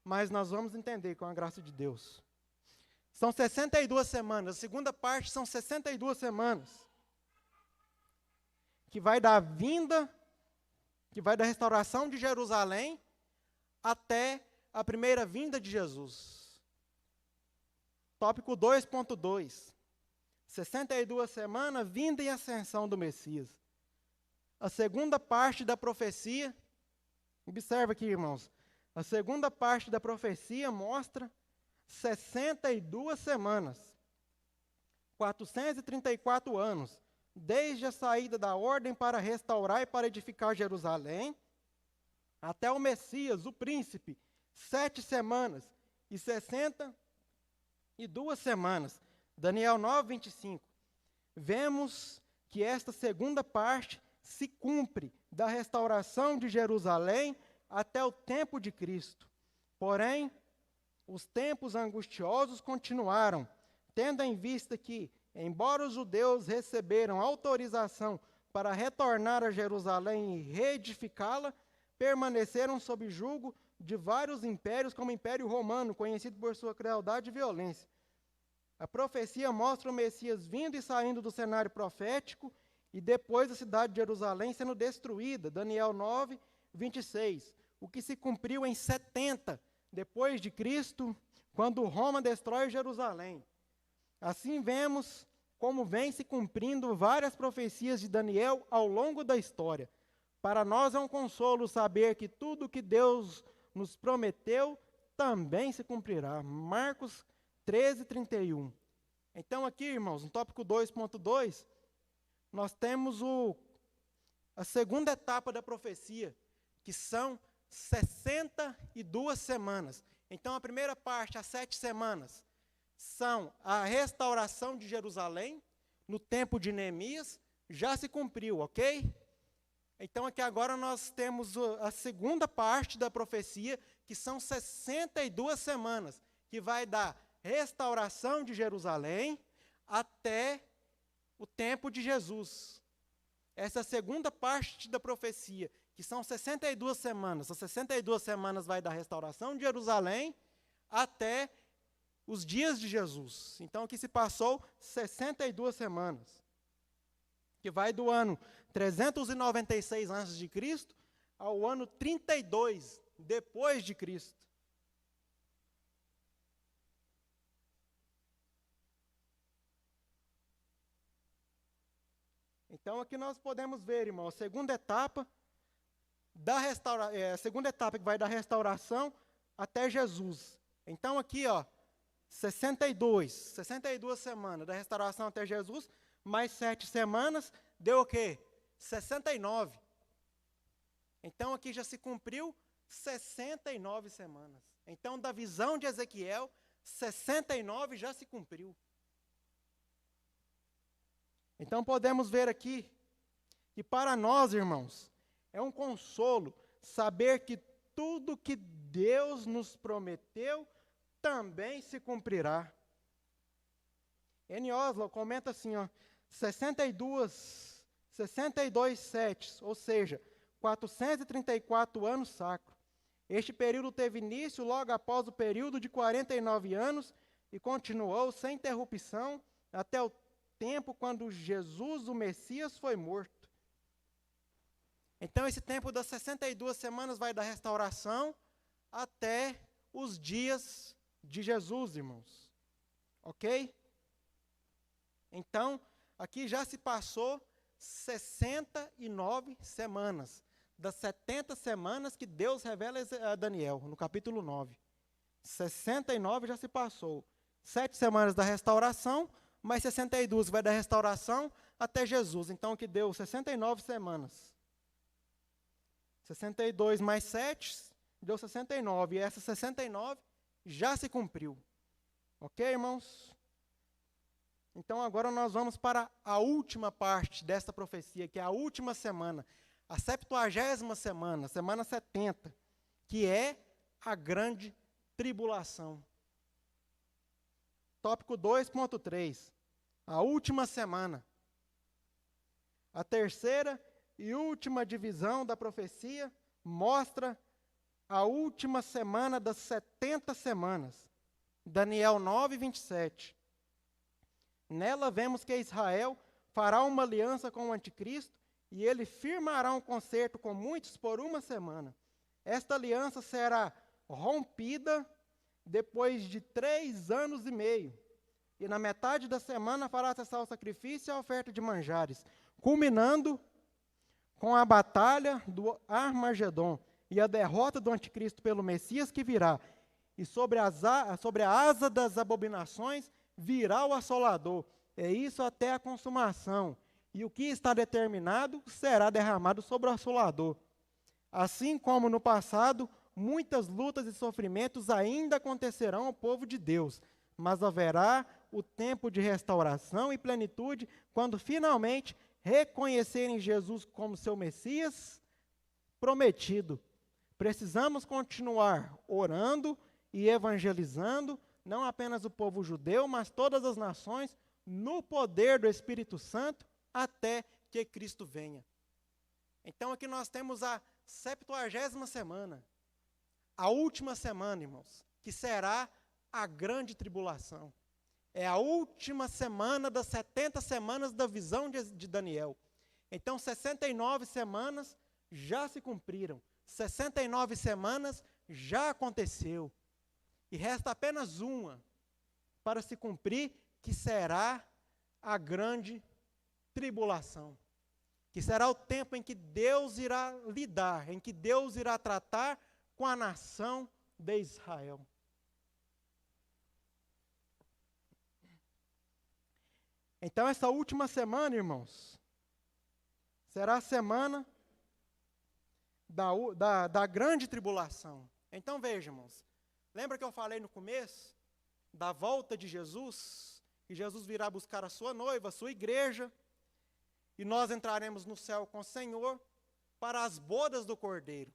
mas nós vamos entender com a graça de Deus. São 62 semanas. A segunda parte são 62 semanas. Que vai da vinda, que vai da restauração de Jerusalém até a primeira vinda de Jesus. Tópico 2.2. 62 semanas, vinda e ascensão do Messias. A segunda parte da profecia, observa aqui, irmãos, a segunda parte da profecia mostra 62 semanas, 434 anos, desde a saída da ordem para restaurar e para edificar Jerusalém, até o Messias, o príncipe, 7 semanas e 62 semanas. Daniel 9, 25. Vemos que esta segunda parte se cumpre da restauração de Jerusalém até o tempo de Cristo. Porém, os tempos angustiosos continuaram, tendo em vista que, embora os judeus receberam autorização para retornar a Jerusalém e reedificá-la, permaneceram sob julgo de vários impérios, como o Império Romano, conhecido por sua crueldade e violência. A profecia mostra o Messias vindo e saindo do cenário profético e depois a cidade de Jerusalém sendo destruída. Daniel 9, 26. O que se cumpriu em 70 depois de Cristo, quando Roma destrói Jerusalém. Assim vemos como vem se cumprindo várias profecias de Daniel ao longo da história. Para nós é um consolo saber que tudo que Deus nos prometeu também se cumprirá. Marcos 13:31. Então aqui, irmãos, no tópico 2.2, nós temos a segunda etapa da profecia, que são 62 semanas. Então a primeira parte, as 7 semanas, são a restauração de Jerusalém, no tempo de Neemias, já se cumpriu, ok? Então aqui agora nós temos a segunda parte da profecia, que são 62 semanas, que vai dar restauração de Jerusalém até o tempo de Jesus. Essa segunda parte da profecia, que são 62 semanas. As 62 semanas vai da restauração de Jerusalém até os dias de Jesus. Então aqui se passou 62 semanas, que vai do ano 396 a.C. ao ano 32 depois de Cristo. Então aqui nós podemos ver, irmão, a segunda etapa a segunda etapa que vai da restauração até Jesus. Então aqui, 62 semanas da restauração até Jesus, mais 7 semanas, deu o quê? 69. Então aqui já se cumpriu 69 semanas. Então da visão de Ezequiel, 69 já se cumpriu. Então podemos ver aqui que para nós, irmãos, é um consolo saber que tudo que Deus nos prometeu também se cumprirá. N. Oslo comenta assim, 62 setes, ou seja, 434 anos sacro. Este período teve início logo após o período de 49 anos e continuou sem interrupção até o tempo quando Jesus, o Messias, foi morto. Então, esse tempo das 62 semanas vai da restauração até os dias de Jesus, irmãos. Ok? Então, aqui já se passou 69 semanas, das 70 semanas que Deus revela a Daniel, no capítulo 9. 69 já se passou. 7 semanas da restauração, mais 62 vai da restauração até Jesus. Então, que deu 69 semanas. 62 mais 7 deu 69. E essa 69 já se cumpriu. Ok, irmãos? Então, agora nós vamos para a última parte desta profecia, que é a última semana, a 70ª semana, semana 70, que é a grande tribulação. Tópico 2.3, a última semana. A terceira e última divisão da profecia mostra a última semana das 70 semanas. Daniel 9:27. Nela vemos que Israel fará uma aliança com o anticristo e ele firmará um concerto com muitos por uma semana. Esta aliança será rompida depois de 3 anos e meio. E na metade da semana fará cessar o sacrifício e a oferta de manjares, culminando com a batalha do Armagedon e a derrota do anticristo pelo Messias que virá. E sobre a asa das abominações virá o assolador. É isso até a consumação. E o que está determinado será derramado sobre o assolador. Assim como no passado, muitas lutas e sofrimentos ainda acontecerão ao povo de Deus, mas haverá o tempo de restauração e plenitude quando finalmente reconhecerem Jesus como seu Messias prometido. Precisamos continuar orando e evangelizando, não apenas o povo judeu, mas todas as nações, no poder do Espírito Santo, até que Cristo venha. Então aqui nós temos a 70ª semana, a última semana, irmãos, que será a grande tribulação. É a última semana das 70 semanas da visão de Daniel. Então 69 semanas já se cumpriram, 69 semanas já aconteceu. E resta apenas uma para se cumprir, que será a grande tribulação. Que será o tempo em que Deus irá lidar, em que Deus irá tratar com a nação de Israel. Então, essa última semana, irmãos, será a semana da grande tribulação. Então, veja, irmãos, lembra que eu falei no começo da volta de Jesus, que Jesus virá buscar a sua noiva, a sua igreja, e nós entraremos no céu com o Senhor para as bodas do Cordeiro.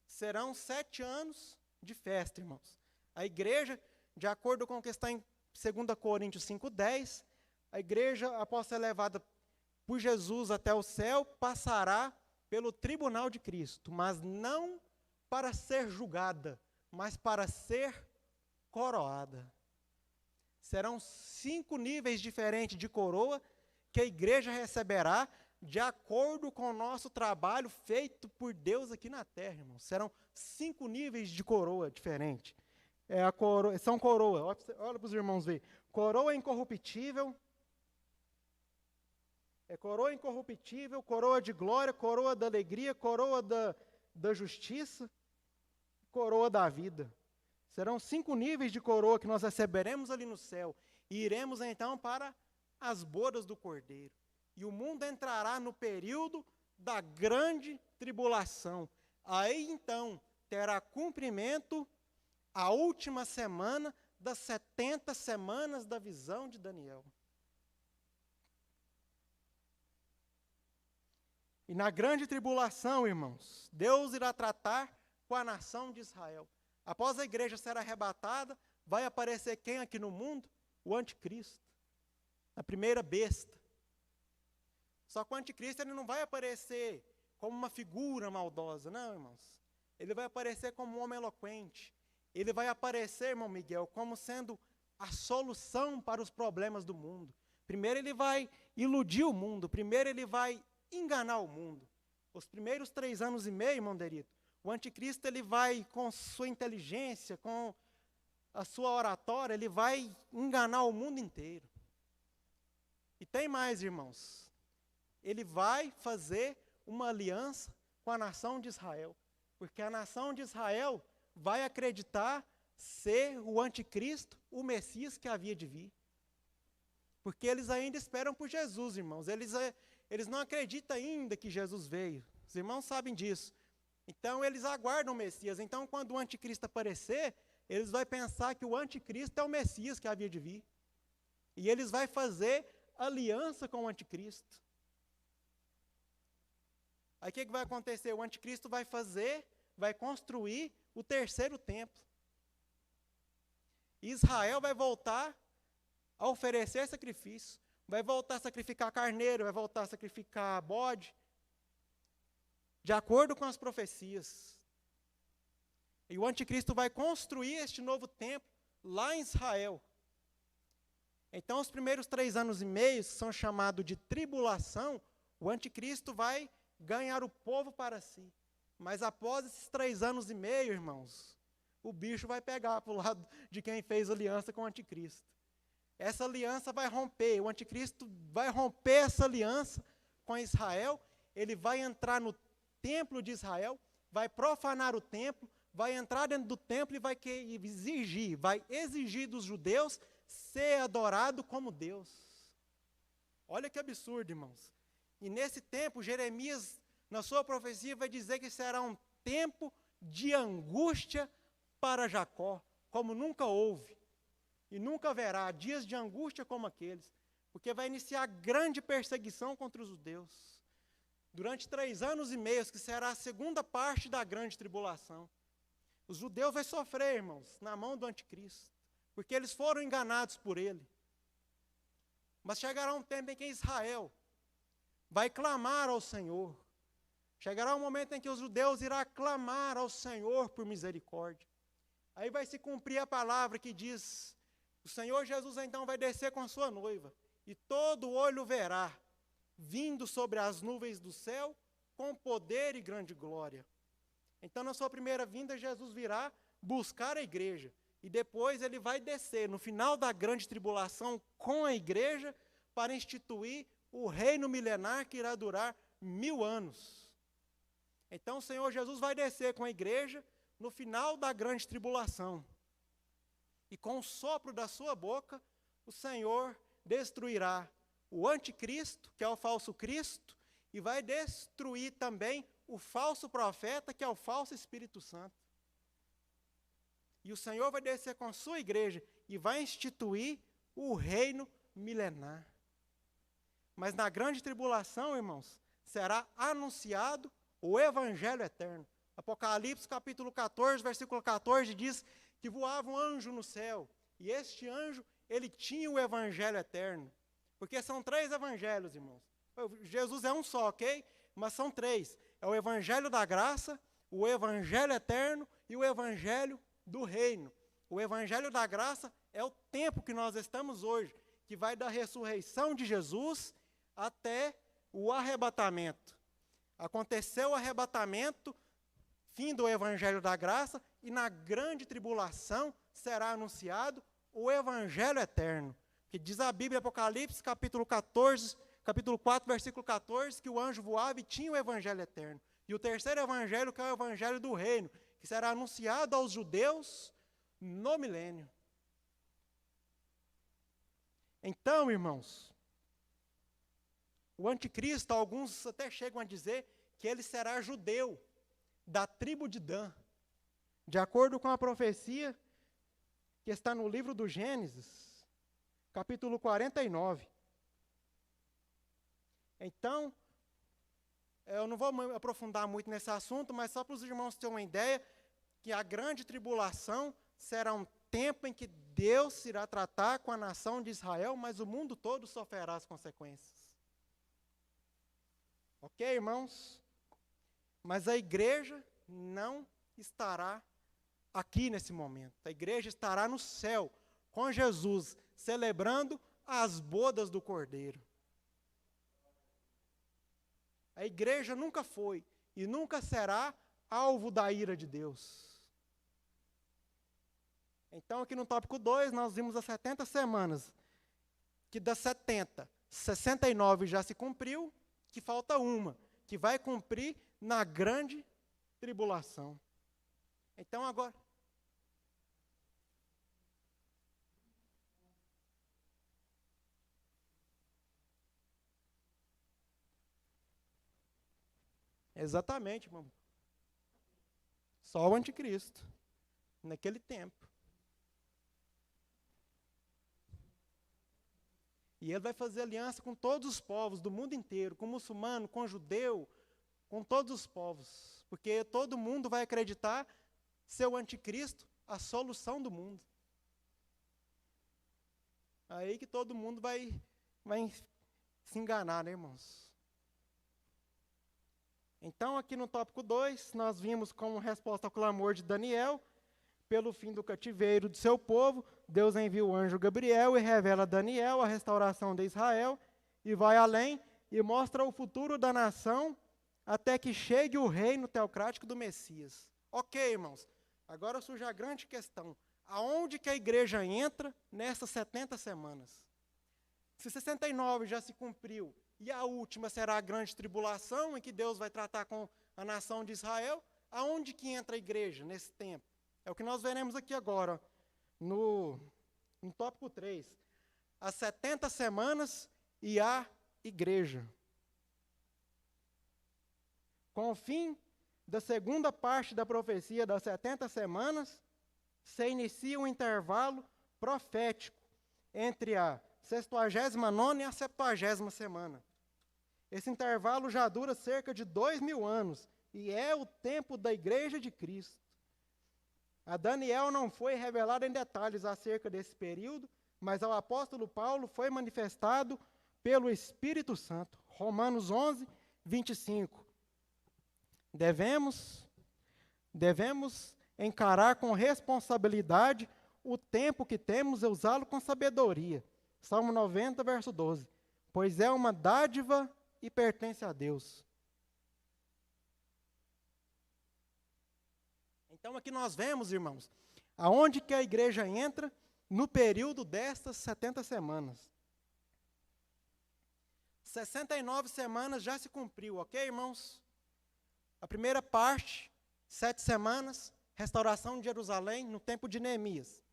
Serão 7 anos de festa, irmãos. A igreja, de acordo com o que está em 2 Coríntios 5,10, a igreja, após ser levada por Jesus até o céu, passará pelo tribunal de Cristo, mas não para ser julgada, mas para ser coroada. Serão 5 níveis diferentes de coroa que a igreja receberá de acordo com o nosso trabalho feito por Deus aqui na terra, irmãos. Serão 5 níveis de coroa diferentes. São coroa, olha para os irmãos ver. Coroa incorruptível, coroa de glória, coroa da alegria, coroa da justiça, coroa da vida. Serão 5 níveis de coroa que nós receberemos ali no céu. E iremos então para as bodas do Cordeiro. E o mundo entrará no período da grande tribulação. Aí então terá cumprimento a última semana das 70 semanas da visão de Daniel. E na grande tribulação, irmãos, Deus irá tratar com a nação de Israel. Após a igreja ser arrebatada, vai aparecer quem aqui no mundo? O anticristo, a primeira besta. Só que o anticristo ele não vai aparecer como uma figura maldosa, não, irmãos. Ele vai aparecer como um homem eloquente. Ele vai aparecer, irmão Miguel, como sendo a solução para os problemas do mundo. Primeiro ele vai iludir o mundo, primeiro ele vai enganar o mundo. Os primeiros 3 anos e meio, irmão Derito, o anticristo ele vai, com sua inteligência, com a sua oratória, ele vai enganar o mundo inteiro. E tem mais, irmãos. Ele vai fazer uma aliança com a nação de Israel. Porque a nação de Israel vai acreditar ser o anticristo, o Messias que havia de vir. Porque eles ainda esperam por Jesus, irmãos. Eles não acreditam ainda que Jesus veio. Os irmãos sabem disso. Então, eles aguardam o Messias. Então, quando o anticristo aparecer, eles vão pensar que o anticristo é o Messias que havia de vir. E eles vão fazer aliança com o anticristo. Aí, o que vai acontecer? O anticristo vai construir o 3º templo. Israel vai voltar a oferecer sacrifício. Vai voltar a sacrificar carneiro, vai voltar a sacrificar bode, de acordo com as profecias. E o anticristo vai construir este novo templo lá em Israel. Então, os primeiros 3 anos e meio, que são chamados de tribulação, o anticristo vai ganhar o povo para si. Mas após esses 3 anos e meio, irmãos, o bicho vai pegar para o lado de quem fez aliança com o anticristo. Essa aliança vai romper, o anticristo vai romper essa aliança com Israel, ele vai entrar no templo de Israel, vai profanar o templo, vai entrar dentro do templo e vai exigir dos judeus ser adorado como Deus. Olha que absurdo, irmãos. E nesse tempo, Jeremias, na sua profecia, vai dizer que será um tempo de angústia para Jacó, como nunca houve. E nunca haverá dias de angústia como aqueles, porque vai iniciar grande perseguição contra os judeus. Durante 3 anos e meio, que será a segunda parte da grande tribulação. Os judeus vão sofrer, irmãos, na mão do anticristo, porque eles foram enganados por ele. Mas chegará um tempo em que Israel vai clamar ao Senhor. Chegará um momento em que os judeus irão clamar ao Senhor por misericórdia. Aí vai se cumprir a palavra que diz: o Senhor Jesus então vai descer com a sua noiva, e todo olho verá, vindo sobre as nuvens do céu, com poder e grande glória. Então, na sua primeira vinda, Jesus virá buscar a igreja, e depois ele vai descer, no final da grande tribulação, com a igreja, para instituir o reino milenar que irá durar 1000 anos. Então, o Senhor Jesus vai descer com a igreja no final da grande tribulação. E com o sopro da sua boca, o Senhor destruirá o anticristo, que é o falso Cristo, e vai destruir também o falso profeta, que é o falso Espírito Santo. E o Senhor vai descer com a sua igreja e vai instituir o reino milenar. Mas na grande tribulação, irmãos, será anunciado o evangelho eterno. Apocalipse capítulo 14, versículo 14 diz que voava um anjo no céu. E este anjo, ele tinha o evangelho eterno. Porque são 3 evangelhos, irmãos. Jesus é um só, ok? Mas são 3. É o evangelho da graça, o evangelho eterno e o evangelho do reino. O evangelho da graça é o tempo que nós estamos hoje, que vai da ressurreição de Jesus até o arrebatamento. Aconteceu o arrebatamento, fim do evangelho da graça, e na grande tribulação será anunciado o evangelho eterno. Que diz a Bíblia, Apocalipse, capítulo 4, versículo 14, que o anjo voava e tinha o evangelho eterno. E o terceiro evangelho, que é o evangelho do reino, que será anunciado aos judeus no milênio. Então, irmãos, o anticristo, alguns até chegam a dizer que ele será judeu, da tribo de Dan. De acordo com a profecia que está no livro do Gênesis, capítulo 49. Então, eu não vou aprofundar muito nesse assunto, mas só para os irmãos terem uma ideia, que a grande tribulação será um tempo em que Deus irá tratar com a nação de Israel, mas o mundo todo sofrerá as consequências. Ok, irmãos? Mas a igreja não estará aqui nesse momento. A igreja estará no céu, com Jesus, celebrando as bodas do Cordeiro. A igreja nunca foi e nunca será alvo da ira de Deus. Então, aqui no tópico 2, nós vimos as 70 semanas, que das 70, 69 já se cumpriu, que falta uma, que vai cumprir na grande tribulação. Então, agora... Exatamente, irmão. Só o anticristo, naquele tempo. E ele vai fazer aliança com todos os povos do mundo inteiro, com o muçulmano, com o judeu, com todos os povos. Porque todo mundo vai acreditar ser o anticristo a solução do mundo. Aí que todo mundo vai se enganar, né, irmãos? Então, aqui no tópico 2, nós vimos como resposta ao clamor de Daniel, pelo fim do cativeiro do seu povo, Deus envia o anjo Gabriel e revela a Daniel a restauração de Israel, e vai além e mostra o futuro da nação até que chegue o reino teocrático do Messias. Ok, irmãos, agora surge a grande questão. Aonde que a igreja entra nessas 70 semanas? Se 69 já se cumpriu, e a última será a grande tribulação, em que Deus vai tratar com a nação de Israel, aonde que entra a igreja nesse tempo? É o que nós veremos aqui agora, no tópico 3. As 70 semanas e a igreja. Com o fim da segunda parte da profecia das 70 semanas, se inicia um intervalo profético entre a 69ª e a 70ª semana. Esse intervalo já dura cerca de 2000 anos e é o tempo da igreja de Cristo. A Daniel não foi revelado em detalhes acerca desse período, mas ao apóstolo Paulo foi manifestado pelo Espírito Santo. Romanos 11, 25. Devemos encarar com responsabilidade o tempo que temos e usá-lo com sabedoria. Salmo 90, verso 12. Pois é uma dádiva e pertence a Deus. Então aqui nós vemos, irmãos, aonde que a igreja entra no período destas 70 semanas. 69 semanas já se cumpriu, ok, irmãos? A primeira parte, 7 semanas, restauração de Jerusalém no tempo de Neemias.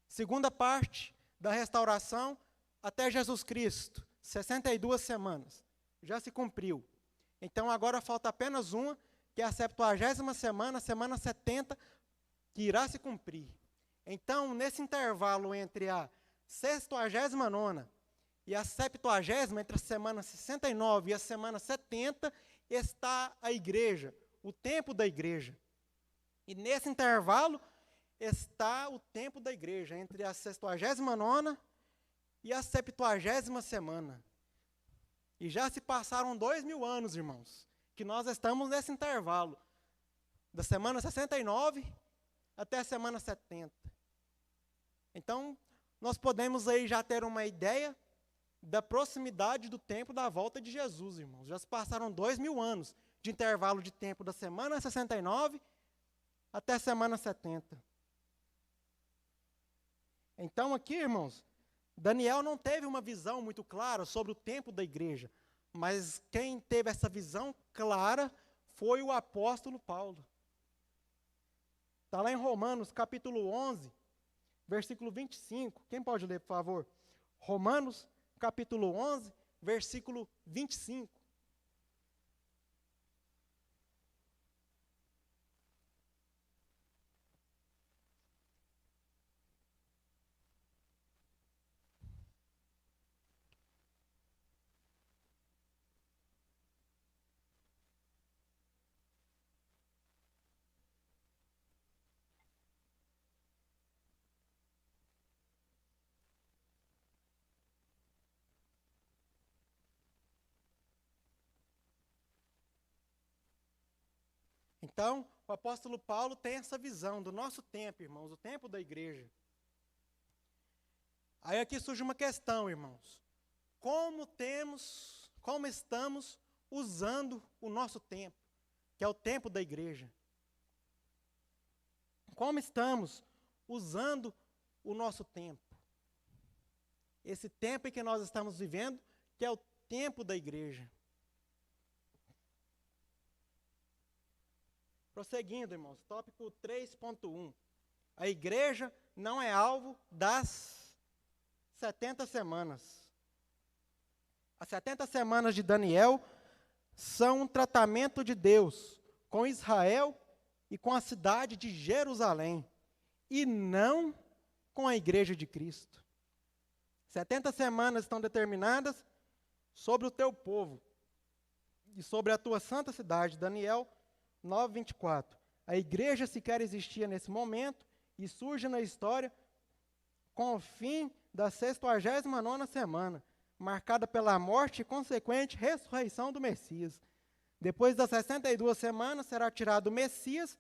Segunda parte da restauração até Jesus Cristo, 62 semanas. Já se cumpriu. Então agora falta apenas uma, que é a 70ª semana, a semana 70, que irá se cumprir. Então, nesse intervalo entre a 69ª e a 70ª, entre a semana 69 e a semana 70, está a igreja, o tempo da igreja. E nesse intervalo está o tempo da igreja, entre a 69ª e a 70ª semana. E já se passaram 2000 anos, irmãos, que nós estamos nesse intervalo, da semana 69 até a semana 70. Então, nós podemos aí já ter uma ideia da proximidade do tempo da volta de Jesus, irmãos. Já se passaram 2000 anos de intervalo de tempo da semana 69 até a semana 70. Então, aqui, irmãos, Daniel não teve uma visão muito clara sobre o tempo da igreja, mas quem teve essa visão clara foi o apóstolo Paulo. Está lá em Romanos, capítulo 11, versículo 25. Quem pode ler, por favor? Romanos, capítulo 11, versículo 25. Então, o apóstolo Paulo tem essa visão do nosso tempo, irmãos, o tempo da igreja. Aí aqui surge uma questão, irmãos. Como estamos usando o nosso tempo, que é o tempo da igreja? Como estamos usando o nosso tempo? Esse tempo em que nós estamos vivendo, que é o tempo da igreja. Prosseguindo, irmãos, tópico 3.1. A igreja não é alvo das 70 semanas. As 70 semanas de Daniel são um tratamento de Deus com Israel e com a cidade de Jerusalém, e não com a igreja de Cristo. 70 semanas estão determinadas sobre o teu povo e sobre a tua santa cidade. Daniel 9:24. A igreja sequer existia nesse momento e surge na história com o fim da 69ª semana, marcada pela morte e consequente ressurreição do Messias. Depois das 62 semanas será tirado o Messias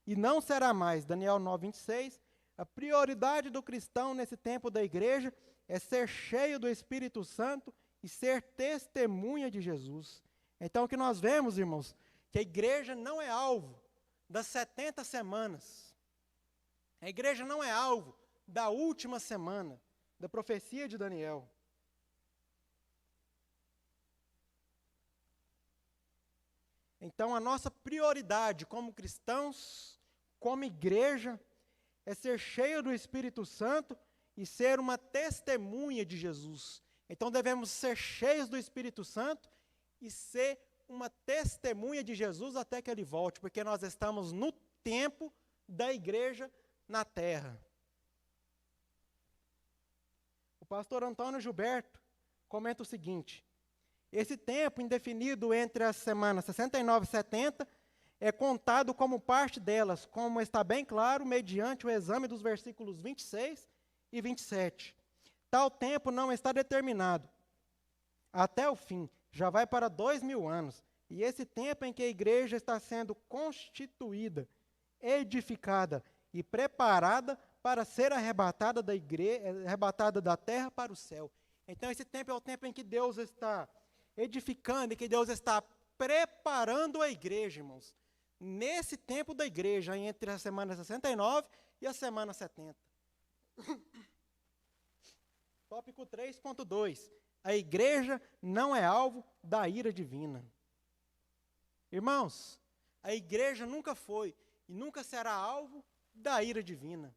e não será mais. Daniel 9:26. A prioridade do cristão nesse tempo da igreja é ser cheio do Espírito Santo e ser testemunha de Jesus. Então, o que nós vemos, irmãos, que a igreja não é alvo das 70 semanas. A igreja não é alvo da última semana, da profecia de Daniel. Então, a nossa prioridade como cristãos, como igreja, é ser cheio do Espírito Santo e ser uma testemunha de Jesus. Então, devemos ser cheios do Espírito Santo e ser uma testemunha de Jesus até que Ele volte, porque nós estamos no tempo da igreja na terra. O pastor Antônio Gilberto comenta o seguinte: esse tempo indefinido entre as semanas 69 e 70 é contado como parte delas, como está bem claro mediante o exame dos versículos 26 e 27. Tal tempo não está determinado até o fim, já vai para 2000 anos. E esse tempo em que a igreja está sendo constituída, edificada e preparada para ser arrebatada da terra para o céu. Então, esse tempo é o tempo em que Deus está edificando, em que Deus está preparando a igreja, irmãos. Nesse tempo da igreja, entre a semana 69 e a semana 70. Tópico 3.2. A igreja não é alvo da ira divina. Irmãos, a igreja nunca foi e nunca será alvo da ira divina.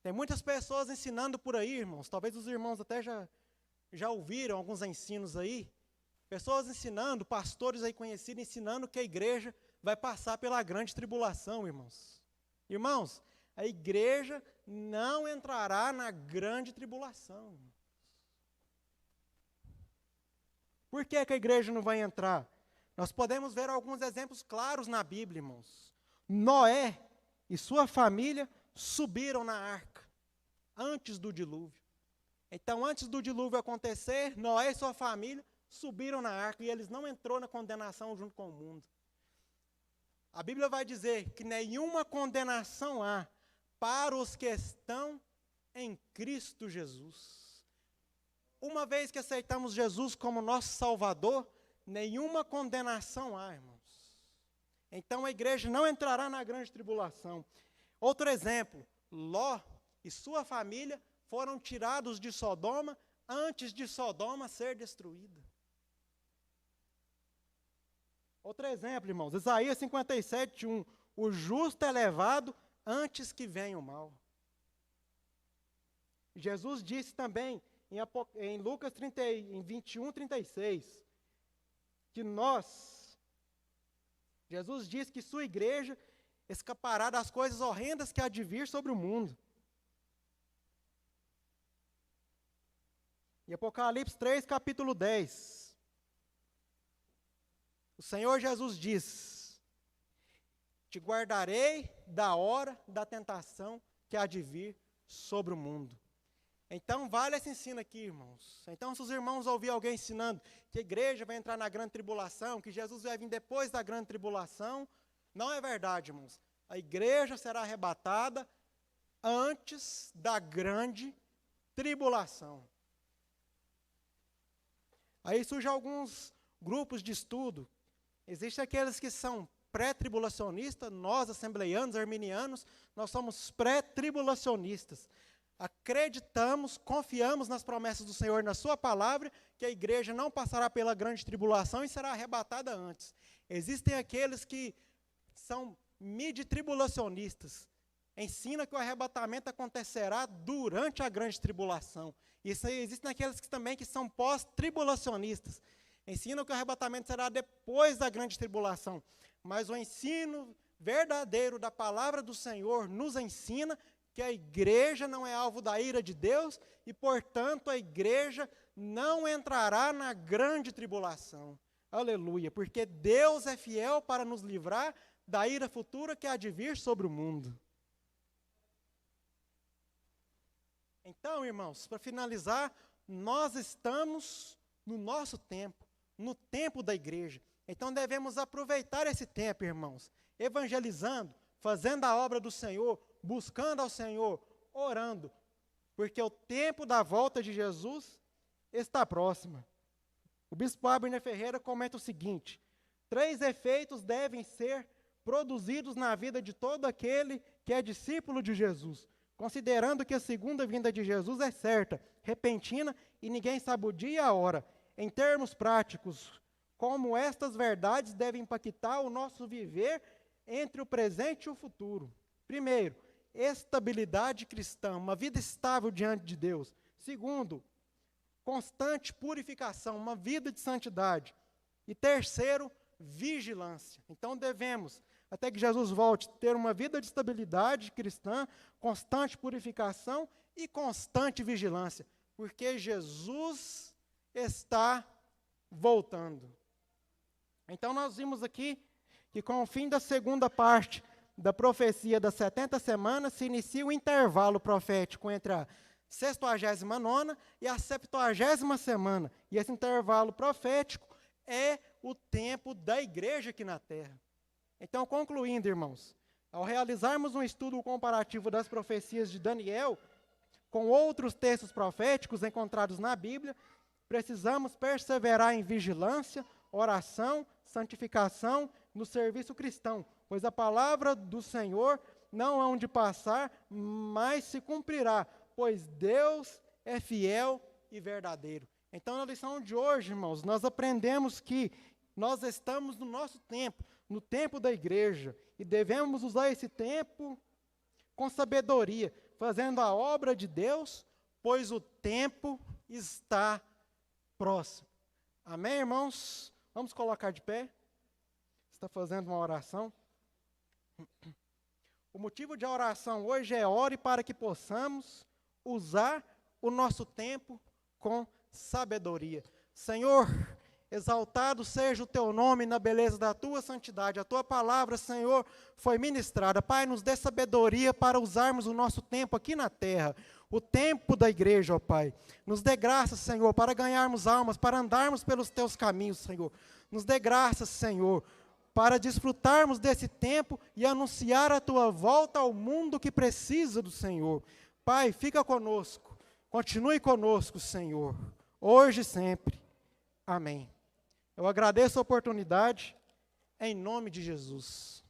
Tem muitas pessoas ensinando por aí, irmãos, talvez os irmãos até já já ouviram alguns ensinos aí? Pessoas ensinando, pastores aí conhecidos ensinando que a igreja vai passar pela grande tribulação, irmãos. Irmãos, a igreja não entrará na grande tribulação. Por que a igreja não vai entrar? Nós podemos ver alguns exemplos claros na Bíblia, irmãos. Noé e sua família subiram na arca antes do dilúvio. Então, antes do dilúvio acontecer, Noé e sua família subiram na arca e eles não entraram na condenação junto com o mundo. A Bíblia vai dizer que nenhuma condenação há para os que estão em Cristo Jesus. Uma vez que aceitamos Jesus como nosso Salvador, nenhuma condenação há, irmãos. Então a igreja não entrará na grande tribulação. Outro exemplo, Ló e sua família foram tirados de Sodoma antes de Sodoma ser destruída. Outro exemplo, irmãos, Isaías 57:1, o justo é levado antes que venha o mal. Jesus disse também em Lucas 21:36, que Jesus disse que sua igreja escapará das coisas horrendas que há de vir sobre o mundo. Em Apocalipse 3, capítulo 10, o Senhor Jesus diz: te guardarei da hora da tentação que há de vir sobre o mundo. Então, vale esse ensino aqui, irmãos. Então, se os irmãos ouvirem alguém ensinando que a igreja vai entrar na grande tribulação, que Jesus vai vir depois da grande tribulação, não é verdade, irmãos. A igreja será arrebatada antes da grande tribulação. Aí surgem alguns grupos de estudo. Existem aqueles que são pré-tribulacionistas, nós, assembleianos, arminianos, nós somos pré-tribulacionistas. Acreditamos, confiamos nas promessas do Senhor, na sua palavra, que a igreja não passará pela grande tribulação e será arrebatada antes. Existem aqueles que são midi-tribulacionistas, ensinam que o arrebatamento acontecerá durante a grande tribulação. Isso aí, existem aqueles que também que são pós-tribulacionistas, ensinam que o arrebatamento será depois da grande tribulação. Mas o ensino verdadeiro da palavra do Senhor nos ensina que a igreja não é alvo da ira de Deus e, portanto, a igreja não entrará na grande tribulação. Aleluia, porque Deus é fiel para nos livrar da ira futura que há de vir sobre o mundo. Então, irmãos, para finalizar, nós estamos no nosso tempo, no tempo da igreja. Então, devemos aproveitar esse tempo, irmãos, evangelizando, fazendo a obra do Senhor, buscando ao Senhor, orando, porque o tempo da volta de Jesus está próximo. O bispo Abner Ferreira comenta o seguinte: 3 efeitos devem ser produzidos na vida de todo aquele que é discípulo de Jesus, considerando que a segunda vinda de Jesus é certa, repentina e ninguém sabe o dia e a hora. Em termos práticos, como estas verdades devem impactar o nosso viver entre o presente e o futuro. Primeiro, estabilidade cristã, uma vida estável diante de Deus. Segundo, constante purificação, uma vida de santidade. E terceiro, vigilância. Então devemos, até que Jesus volte, ter uma vida de estabilidade cristã, constante purificação e constante vigilância, porque Jesus está voltando. Então nós vimos aqui que com o fim da segunda parte da profecia das 70 semanas, se inicia o intervalo profético entre a 69ª e a 70ª semana. E esse intervalo profético é o tempo da igreja aqui na terra. Então, concluindo, irmãos, ao realizarmos um estudo comparativo das profecias de Daniel com outros textos proféticos encontrados na Bíblia, precisamos perseverar em vigilância, oração, santificação no serviço cristão, pois a palavra do Senhor não há onde passar, mas se cumprirá, pois Deus é fiel e verdadeiro. Então, na lição de hoje, irmãos, nós aprendemos que nós estamos no nosso tempo, no tempo da igreja, e devemos usar esse tempo com sabedoria, fazendo a obra de Deus, pois o tempo está próximo. Amém, irmãos? Vamos colocar de pé. Está fazendo uma oração. O motivo de oração hoje é ore para que possamos usar o nosso tempo com sabedoria. Senhor, exaltado seja o teu nome na beleza da tua santidade. A tua palavra, Senhor, foi ministrada. Pai, nos dê sabedoria para usarmos o nosso tempo aqui na terra, o tempo da igreja, ó Pai. Nos dê graça, Senhor, para ganharmos almas, para andarmos pelos teus caminhos, Senhor. Nos dê graça, Senhor, para desfrutarmos desse tempo e anunciar a tua volta ao mundo que precisa do Senhor. Pai, fica conosco, continue conosco, Senhor, hoje e sempre. Amém. Eu agradeço a oportunidade, em nome de Jesus.